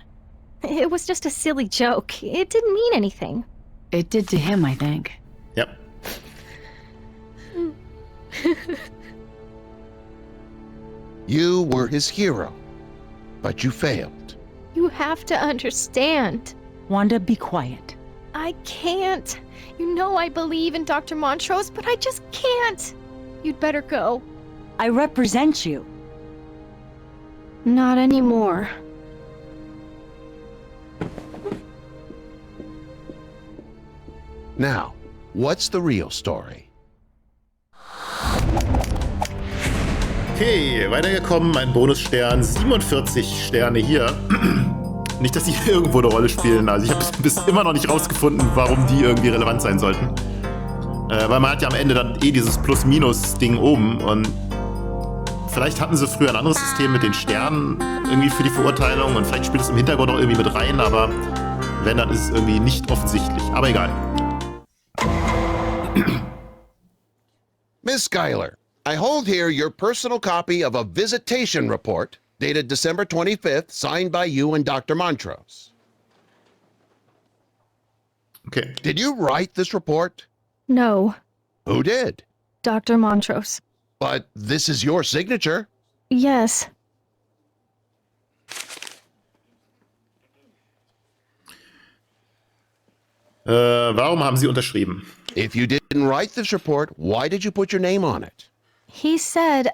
It was just a silly joke. It didn't mean anything. It did to him, I think. Yep. You were his hero, but you failed. You have to understand. Wanda, be quiet. I can't. You know I believe in Dr. Montrose, but I just can't. You'd better go. I represent you. Not anymore. Now, what's the real story? Okay, weitergekommen, mein Bonusstern, 47 Sterne hier. Nicht, dass die irgendwo eine Rolle spielen, also ich habe bis immer noch nicht rausgefunden, warum die irgendwie relevant sein sollten. Weil man hat ja am Ende dann eh dieses Plus-Minus-Ding oben und vielleicht hatten sie früher ein anderes System mit den Sternen irgendwie für die Verurteilung und vielleicht spielt es im Hintergrund auch irgendwie mit rein, aber wenn, dann ist es irgendwie nicht offensichtlich. Aber egal. Miss Schuyler, I hold here your personal copy of a visitation report dated December 25th, signed by you and Dr. Montrose. Okay. Did you write this report? No, Who did? Dr. Montrose. But this is your signature. Yes. Warum haben Sie unterschrieben? If you didn't write this report, why did you put your name on it? He said,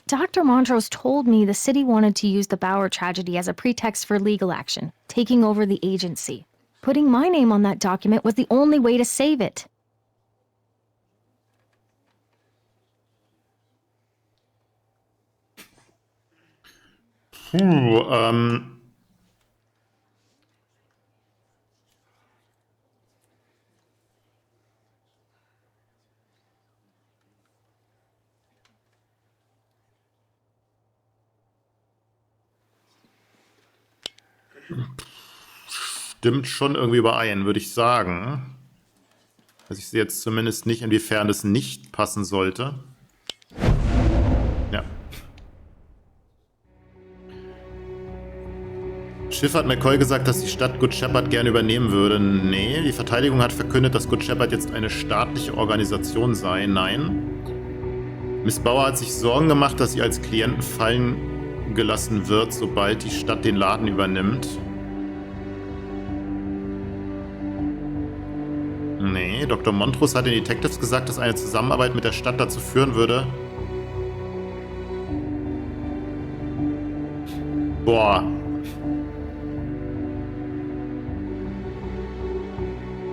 Dr. Montrose told me the city wanted to use the Bauer tragedy as a pretext for legal action, taking over the agency. Putting my name on that document was the only way to save it. Stimmt schon irgendwie überein, würde ich sagen. Also ich sehe jetzt zumindest nicht, inwiefern das nicht passen sollte. Ja. Schiff hat McCoy gesagt, dass die Stadt Good Shepherd gerne übernehmen würde. Nee, die Verteidigung hat verkündet, dass Good Shepherd jetzt eine staatliche Organisation sei. Nein. Miss Bauer hat sich Sorgen gemacht, dass sie als Klienten fallen gelassen wird, sobald die Stadt den Laden übernimmt. Nee, Dr. Montrose hat den Detectives gesagt, dass eine Zusammenarbeit mit der Stadt dazu führen würde. Boah.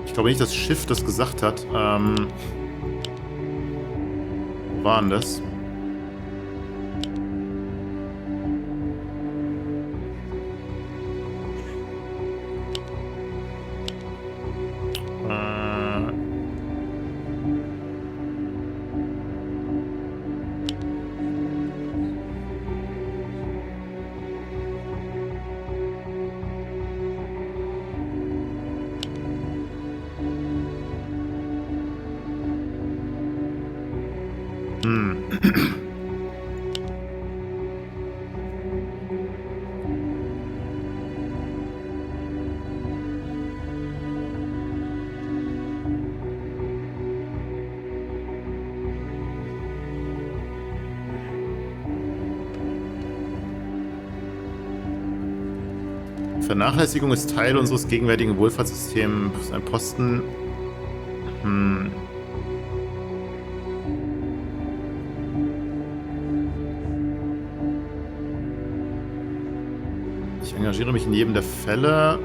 Ich glaube nicht, dass Schiff das gesagt hat. Wo war denn das? Vernachlässigung ist Teil unseres gegenwärtigen Wohlfahrtssystems. Ein Posten. Ich engagiere mich in jedem der Fälle.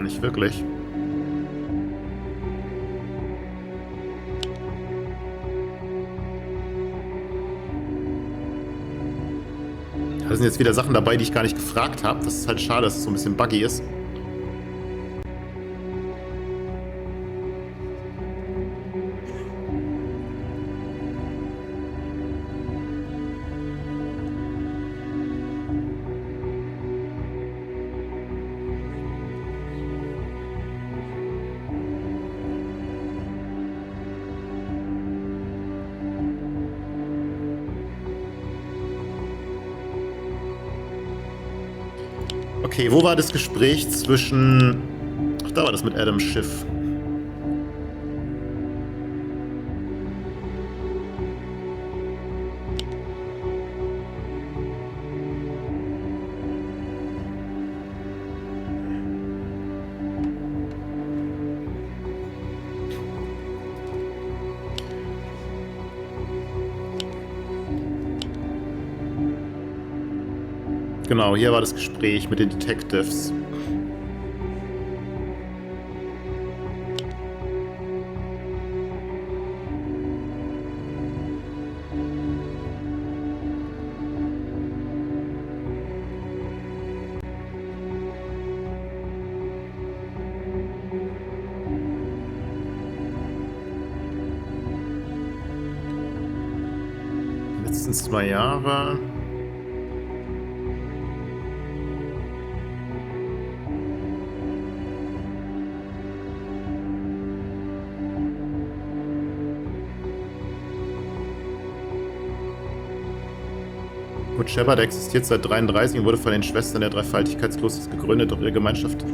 Nicht wirklich. Da sind jetzt wieder Sachen dabei, die ich gar nicht gefragt habe. Das ist halt schade, dass es so ein bisschen buggy ist. Okay, wo war das Gespräch zwischen... Ach, da war das mit Adams Schiff. Genau, hier war das Gespräch mit den Detectives. Letzten 2 Jahre. Good Shepherd existiert seit 1933 und wurde von den Schwestern der Dreifaltigkeitsklosters gegründet, doch ihre Gemeinschaft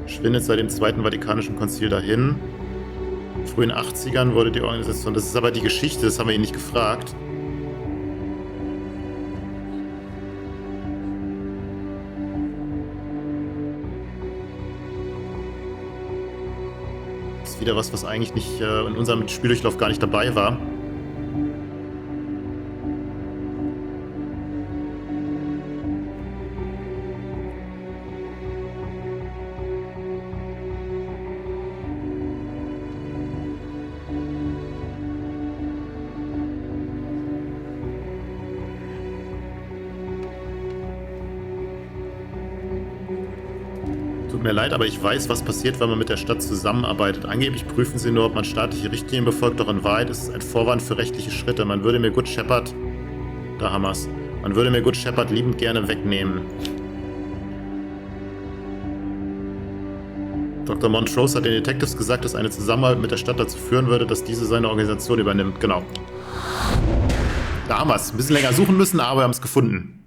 schwindet seit dem Zweiten Vatikanischen Konzil dahin. In den frühen 80ern wurde die Organisation, das ist aber die Geschichte, das haben wir ihn nicht gefragt. Das ist wieder was eigentlich nicht in unserem Spieldurchlauf gar nicht dabei war. Tut mir leid, aber ich weiß, was passiert, wenn man mit der Stadt zusammenarbeitet. Angeblich prüfen sie nur, ob man staatliche Richtlinien befolgt, doch in Wahrheit ist es ein Vorwand für rechtliche Schritte. Man würde mir Good Shepherd, da haben wir's, man würde mir Good Shepherd liebend gerne wegnehmen. Dr. Montrose hat den Detectives gesagt, dass eine Zusammenarbeit mit der Stadt dazu führen würde, dass diese seine Organisation übernimmt. Genau. Da haben wir's. Ein bisschen länger suchen müssen, aber wir haben es gefunden.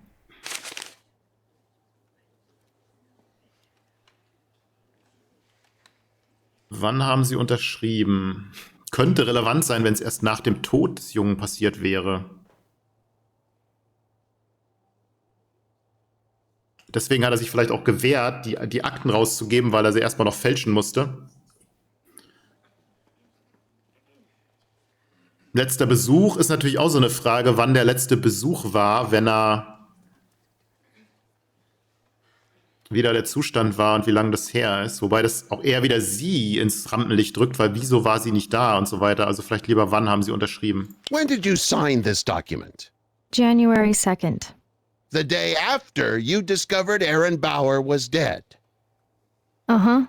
Wann haben Sie unterschrieben? Könnte relevant sein, wenn es erst nach dem Tod des Jungen passiert wäre. Deswegen hat er sich vielleicht auch gewehrt, die Akten rauszugeben, weil er sie erstmal noch fälschen musste. Letzter Besuch ist natürlich auch so eine Frage, wann der letzte Besuch war, wenn er wieder der Zustand war und wie lange das her ist. Wobei das auch eher wieder sie ins Rampenlicht drückt, weil wieso war sie nicht da und so weiter. Also vielleicht lieber, wann haben sie unterschrieben? When did you sign this document? January 2nd. The day after you discovered Aaron Bauer was dead. Uh-huh.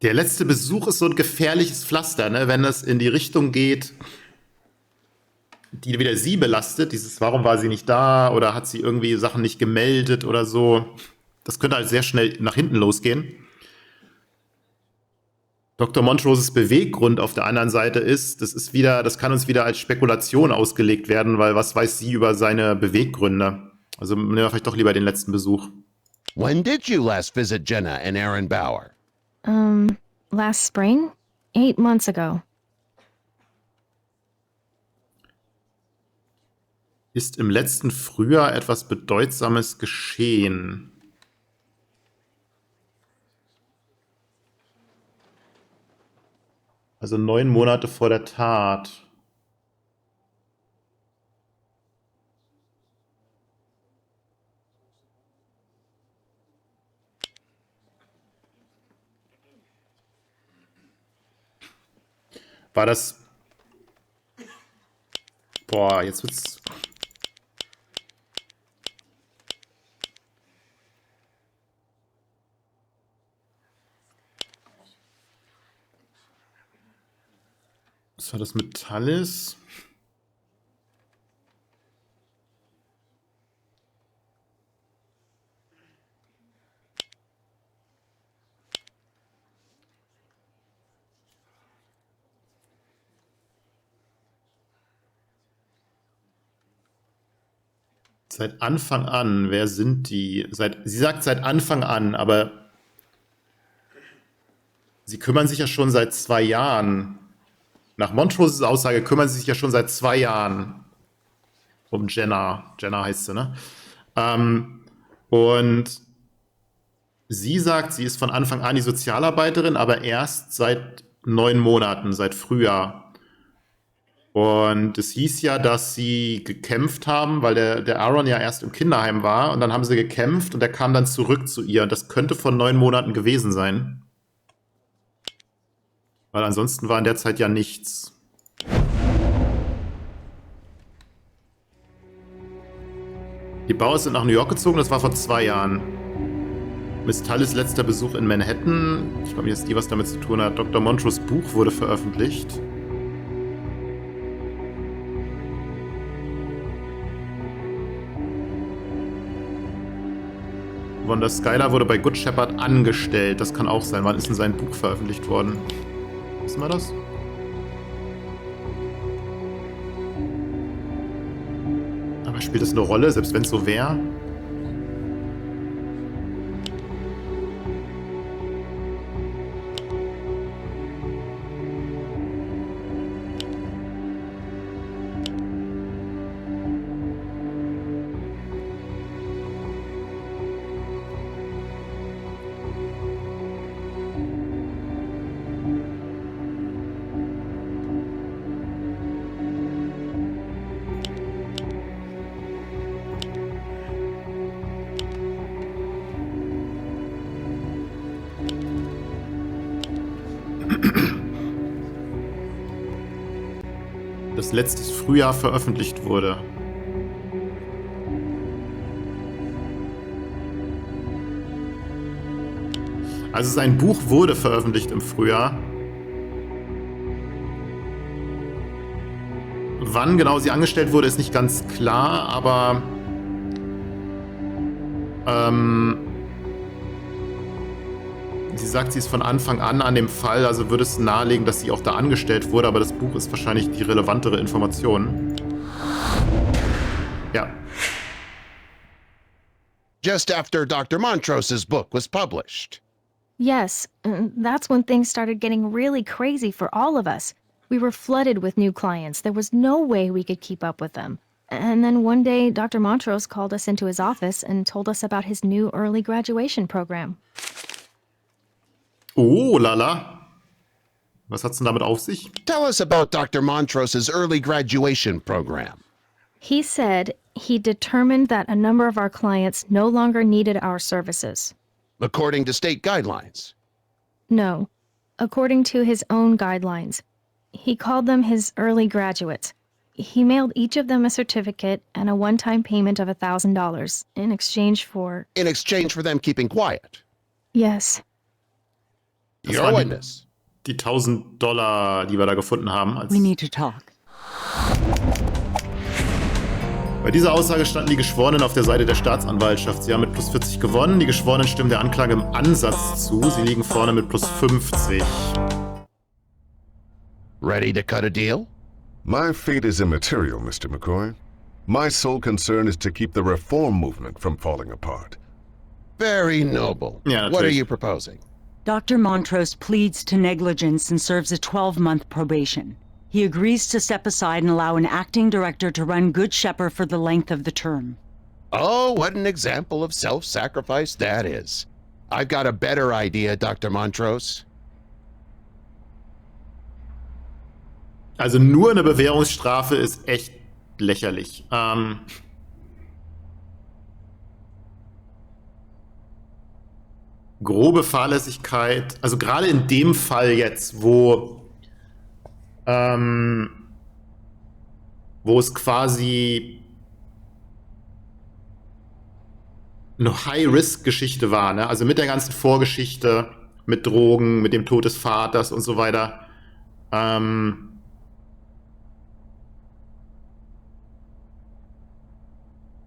Der letzte Besuch ist so ein gefährliches Pflaster, ne? Wenn es in die Richtung geht, die wieder sie belastet, dieses warum war sie nicht da oder hat sie irgendwie Sachen nicht gemeldet oder so. Das könnte halt sehr schnell nach hinten losgehen. Dr. Montroses Beweggrund auf der anderen Seite ist, das kann uns wieder als Spekulation ausgelegt werden, weil was weiß sie über seine Beweggründe? Also nehmen wir vielleicht doch lieber den letzten Besuch. When did you last visit Jenna and Aaron Bauer? Last spring? 8 months ago. Ist im letzten Frühjahr etwas Bedeutsames geschehen? Also 9 Monate vor der Tat. War das... Boah, jetzt wird's... Was war das mit Tallis? Seit Anfang an, wer sind die? Sie sagt seit Anfang an, aber sie kümmern sich ja schon seit 2 Jahren. Nach Montroses Aussage kümmern sie sich ja schon seit 2 Jahren um Jenna. Jenna heißt sie, ne? Und Sie sagt, sie ist von Anfang an die Sozialarbeiterin, aber erst seit 9 Monaten, seit Frühjahr. Und es hieß ja, dass sie gekämpft haben, weil der Aaron ja erst im Kinderheim war. Und dann haben sie gekämpft und er kam dann zurück zu ihr. Und das könnte vor 9 Monaten gewesen sein. Weil ansonsten war in der Zeit ja nichts. Die Bauers sind nach New York gezogen, das war vor 2 Jahren. Miss Tullis letzter Besuch in Manhattan. Ich glaube nicht, dass die was damit zu tun hat. Dr. Montrose' Buch wurde veröffentlicht. Wanda Skylar wurde bei Good Shepherd angestellt. Das kann auch sein. Wann ist denn sein Buch veröffentlicht worden? Wissen wir das? Aber spielt das eine Rolle, selbst wenn es so wäre? Das letztes Frühjahr veröffentlicht wurde. Also sein Buch wurde veröffentlicht im Frühjahr. Wann genau sie angestellt wurde, ist nicht ganz klar, aber sie sagt, sie ist von Anfang an dem Fall, also würde es nahelegen, dass sie auch da angestellt wurde, aber das Buch ist wahrscheinlich die relevantere Information. Ja. Just after Dr. Montrose's book was published. Yes, and that's when things started getting really crazy for all of us. We were flooded with new clients. There was no way we could keep up with them. And then one day, Dr. Montrose called us into his office and told us about his new early graduation program. Oh, lala. Was hat's denn damit auf sich? Tell us about Dr. Montrose's early graduation program. He said he determined that a number of our clients no longer needed our services. According to state guidelines. No, according to his own guidelines. He called them his early graduates. He mailed each of them a certificate and a one-time payment of $1,000 in exchange for... In exchange for them keeping quiet. Yes. Your witness. Die $1.000, die wir da gefunden haben. We need to talk. Bei dieser Aussage standen die Geschworenen auf der Seite der Staatsanwaltschaft. Sie haben mit plus 40 gewonnen. Die Geschworenen stimmen der Anklage im Ansatz zu. Sie liegen vorne mit plus 50. Ready to cut a deal? My fate is immaterial, Mr. McCoy. My sole concern is to keep the reform movement from falling apart. Very noble. Yeah, what are right. you proposing? Dr. Montrose pleads to negligence and serves a 12-month probation. He agrees to step aside and allow an acting director to run Good Shepherd for the length of the term. Oh, what an example of self-sacrifice that is. I've got a better idea, Dr. Montrose. Also nur eine Bewährungsstrafe ist echt lächerlich. Grobe Fahrlässigkeit, also gerade in dem Fall jetzt, wo es quasi eine High-Risk-Geschichte war, ne? Also mit der ganzen Vorgeschichte, mit Drogen, mit dem Tod des Vaters und so weiter.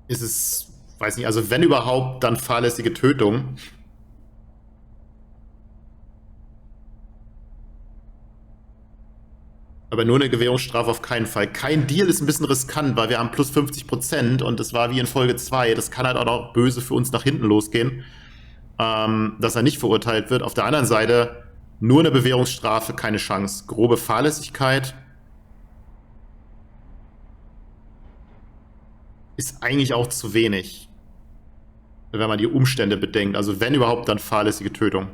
Ist es, weiß nicht, also wenn überhaupt, dann fahrlässige Tötung. Aber nur eine Gewährungsstrafe auf keinen Fall. Kein Deal ist ein bisschen riskant, weil wir haben plus 50% und das war wie in Folge 2. Das kann halt auch noch böse für uns nach hinten losgehen, dass er nicht verurteilt wird. Auf der anderen Seite nur eine Bewährungsstrafe, keine Chance. Grobe Fahrlässigkeit ist eigentlich auch zu wenig. wenn man die Umstände bedenkt. Also wenn überhaupt, dann fahrlässige Tötung.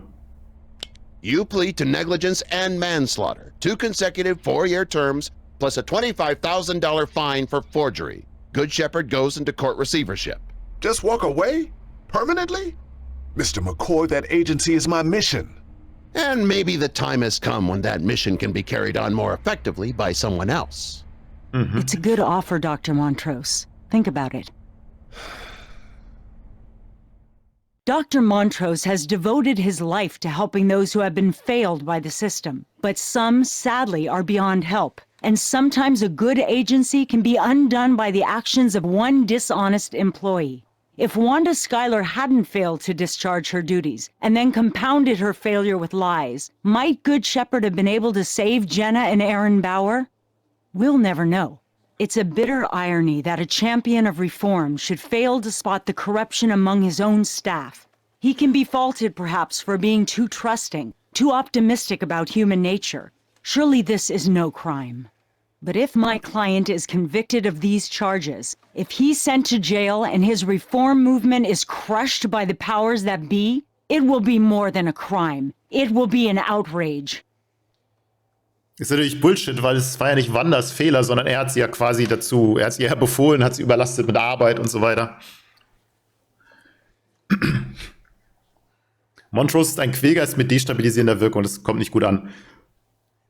You plead to negligence and manslaughter, 2 consecutive 4-year terms, plus a $25,000 fine for forgery. Good Shepherd goes into court receivership. Just walk away? Permanently? Mr. McCoy, that agency is my mission. And maybe the time has come when that mission can be carried on more effectively by someone else. It's a good offer, Dr. Montrose. Think about it. Dr. Montrose has devoted his life to helping those who have been failed by the system. But some, sadly, are beyond help. And sometimes a good agency can be undone by the actions of one dishonest employee. If Wanda Schuyler hadn't failed to discharge her duties, and then compounded her failure with lies, might Good Shepherd have been able to save Jenna and Aaron Bauer? We'll never know. It's a bitter irony that a champion of reform should fail to spot the corruption among his own staff. He can be faulted, perhaps, for being too trusting, too optimistic about human nature. Surely this is no crime. But if my client is convicted of these charges, if he's sent to jail and his reform movement is crushed by the powers that be, it will be more than a crime. It will be an outrage. Ist natürlich Bullshit, weil es war ja nicht Wandas Fehler, sondern er hat sie ja quasi dazu, er hat sie ja befohlen, hat sie überlastet mit Arbeit und so weiter. Montrose ist ein Quälgeist mit destabilisierender Wirkung, das kommt nicht gut an.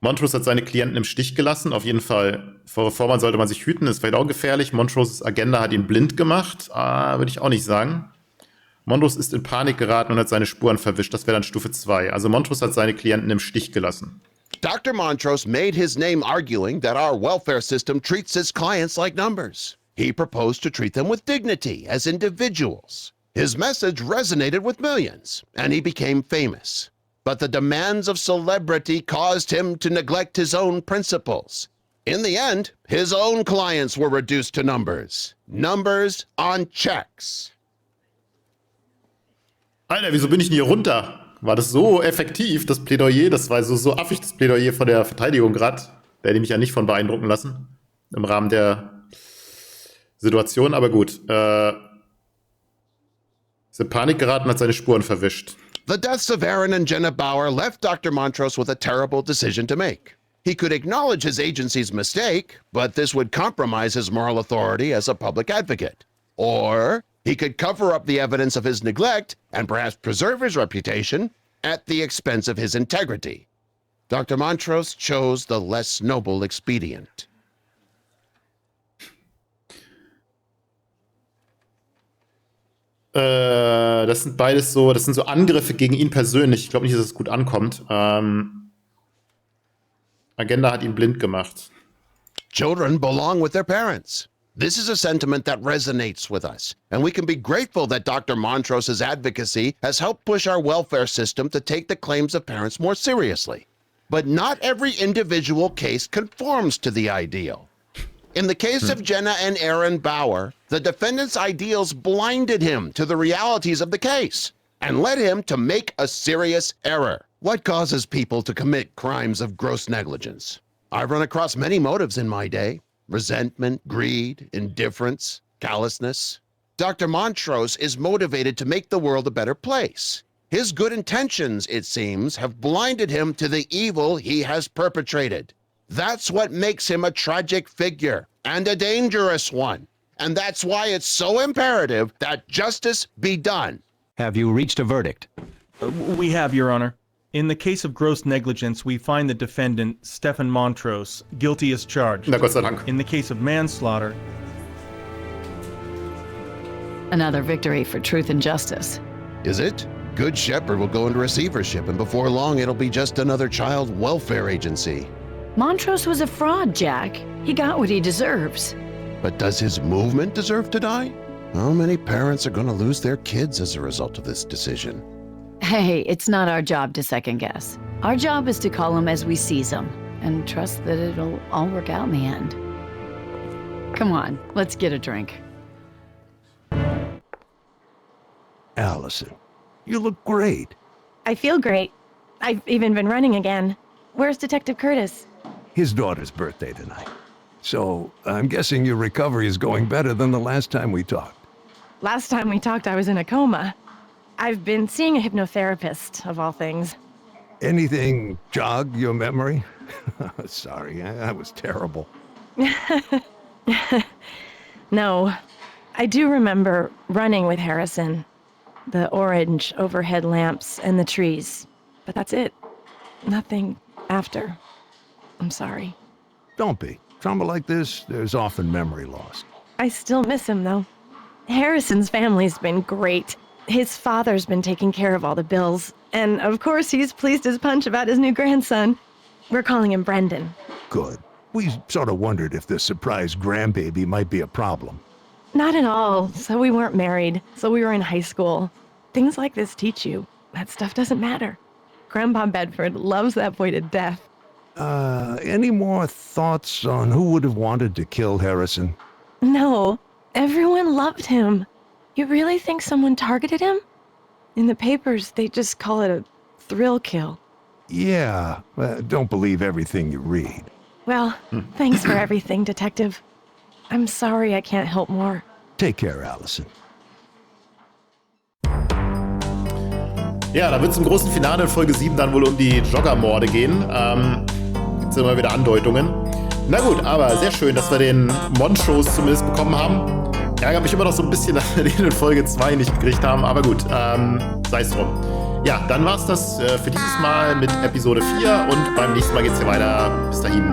Montrose hat seine Klienten im Stich gelassen, auf jeden Fall. Vor Vormann sollte man sich hüten, ist vielleicht auch gefährlich. Montroses Agenda hat ihn blind gemacht, würde ich auch nicht sagen. Montrose ist in Panik geraten und hat seine Spuren verwischt, das wäre dann Stufe 2. Also Montrose hat seine Klienten im Stich gelassen. Dr. Montrose made his name arguing that our welfare system treats his clients like numbers. He proposed to treat them with dignity as individuals. His message resonated with millions, and he became famous. But the demands of celebrity caused him to neglect his own principles. In the end, his own clients were reduced to numbers. Numbers on checks. Alter, wieso bin ich denn hier runter? War das so effektiv, das Plädoyer? Das war so affig, das Plädoyer von der Verteidigung gerade. Da hätte ich mich ja nicht von beeindrucken lassen. Im Rahmen der Situation, aber gut. Ist in Panik geraten, hat seine Spuren verwischt. The deaths of Aaron and Jenna Bauer left Dr. Montrose with a terrible decision to make. He could acknowledge his agency's mistake, but this would compromise his moral authority as a public advocate. Or he could cover up the evidence of his neglect and perhaps preserve his reputation at the expense of his integrity. Dr. Montrose chose the less noble expedient. Das sind beides so, das sind so Angriffe gegen ihn persönlich. Ich glaube nicht, dass es gut ankommt. Agenda hat ihn blind gemacht. Children belong with their parents. This is a sentiment that resonates with us, and we can be grateful that Dr. Montrose's advocacy has helped push our welfare system to take the claims of parents more seriously. But not every individual case conforms to the ideal. In the case of Jenna and Aaron Bauer, the defendant's ideals blinded him to the realities of the case and led him to make a serious error. What causes people to commit crimes of gross negligence? I've run across many motives in my day: resentment, greed, indifference, callousness. Dr. Montrose is motivated to make the world a better place. His good intentions, it seems, have blinded him to the evil he has perpetrated. That's what makes him a tragic figure and a dangerous one. And that's why it's so imperative that justice be done. Have you reached a verdict? We have, Your Honor. In the case of gross negligence, we find the defendant, Stefan Montrose, guilty as charged. Na Gott sei Dank. In the case of manslaughter... Another victory for truth and justice. Is it? Good Shepherd will go into receivership, and before long it'll be just another child welfare agency. Montrose was a fraud, Jack. He got what he deserves. But does his movement deserve to die? How many parents are going to lose their kids as a result of this decision? Hey, it's not our job to second guess. Our job is to call them as we seize them and trust that it'll all work out in the end. Come on, let's get a drink. Allison, you look great. I feel great. I've even been running again. Where's Detective Curtis? His daughter's birthday tonight. So I'm guessing your recovery is going better than the last time we talked. Last time we talked, I was in a coma. I've been seeing a hypnotherapist, of all things. Anything jog your memory? Sorry, I was terrible. No, I do remember running with Harrison. The orange overhead lamps and the trees. But that's it. Nothing after. I'm sorry. Don't be. Trauma like this, there's often memory loss. I still miss him, though. Harrison's family's been great. His father's been taking care of all the bills. And, of course, he's pleased as punch about his new grandson. We're calling him Brendan. Good. We sort of wondered if the surprise grandbaby might be a problem. Not at all. So we weren't married. So we were in high school. Things like this teach you. That stuff doesn't matter. Grandpa Bedford loves that boy to death. Any more thoughts on who would have wanted to kill Harrison? No. Everyone loved him. You really think someone targeted him? In the papers, they just call it a thrill kill. Yeah. Don't believe everything you read. Well, thanks for everything, Detective. I'm sorry I can't help more. Take care, Allison. Ja, da wird es im großen Finale in Folge 7 dann wohl um die Joggermorde gehen. Jetzt immer wieder Andeutungen. Na gut, aber sehr schön, dass wir den Montrose zumindest bekommen haben. Ärgert mich immer noch so ein bisschen, dass wir den in Folge 2 nicht gekriegt haben, aber gut, sei es drum. Ja, dann war's das für dieses Mal mit Episode 4 und beim nächsten Mal geht's hier weiter. Bis dahin.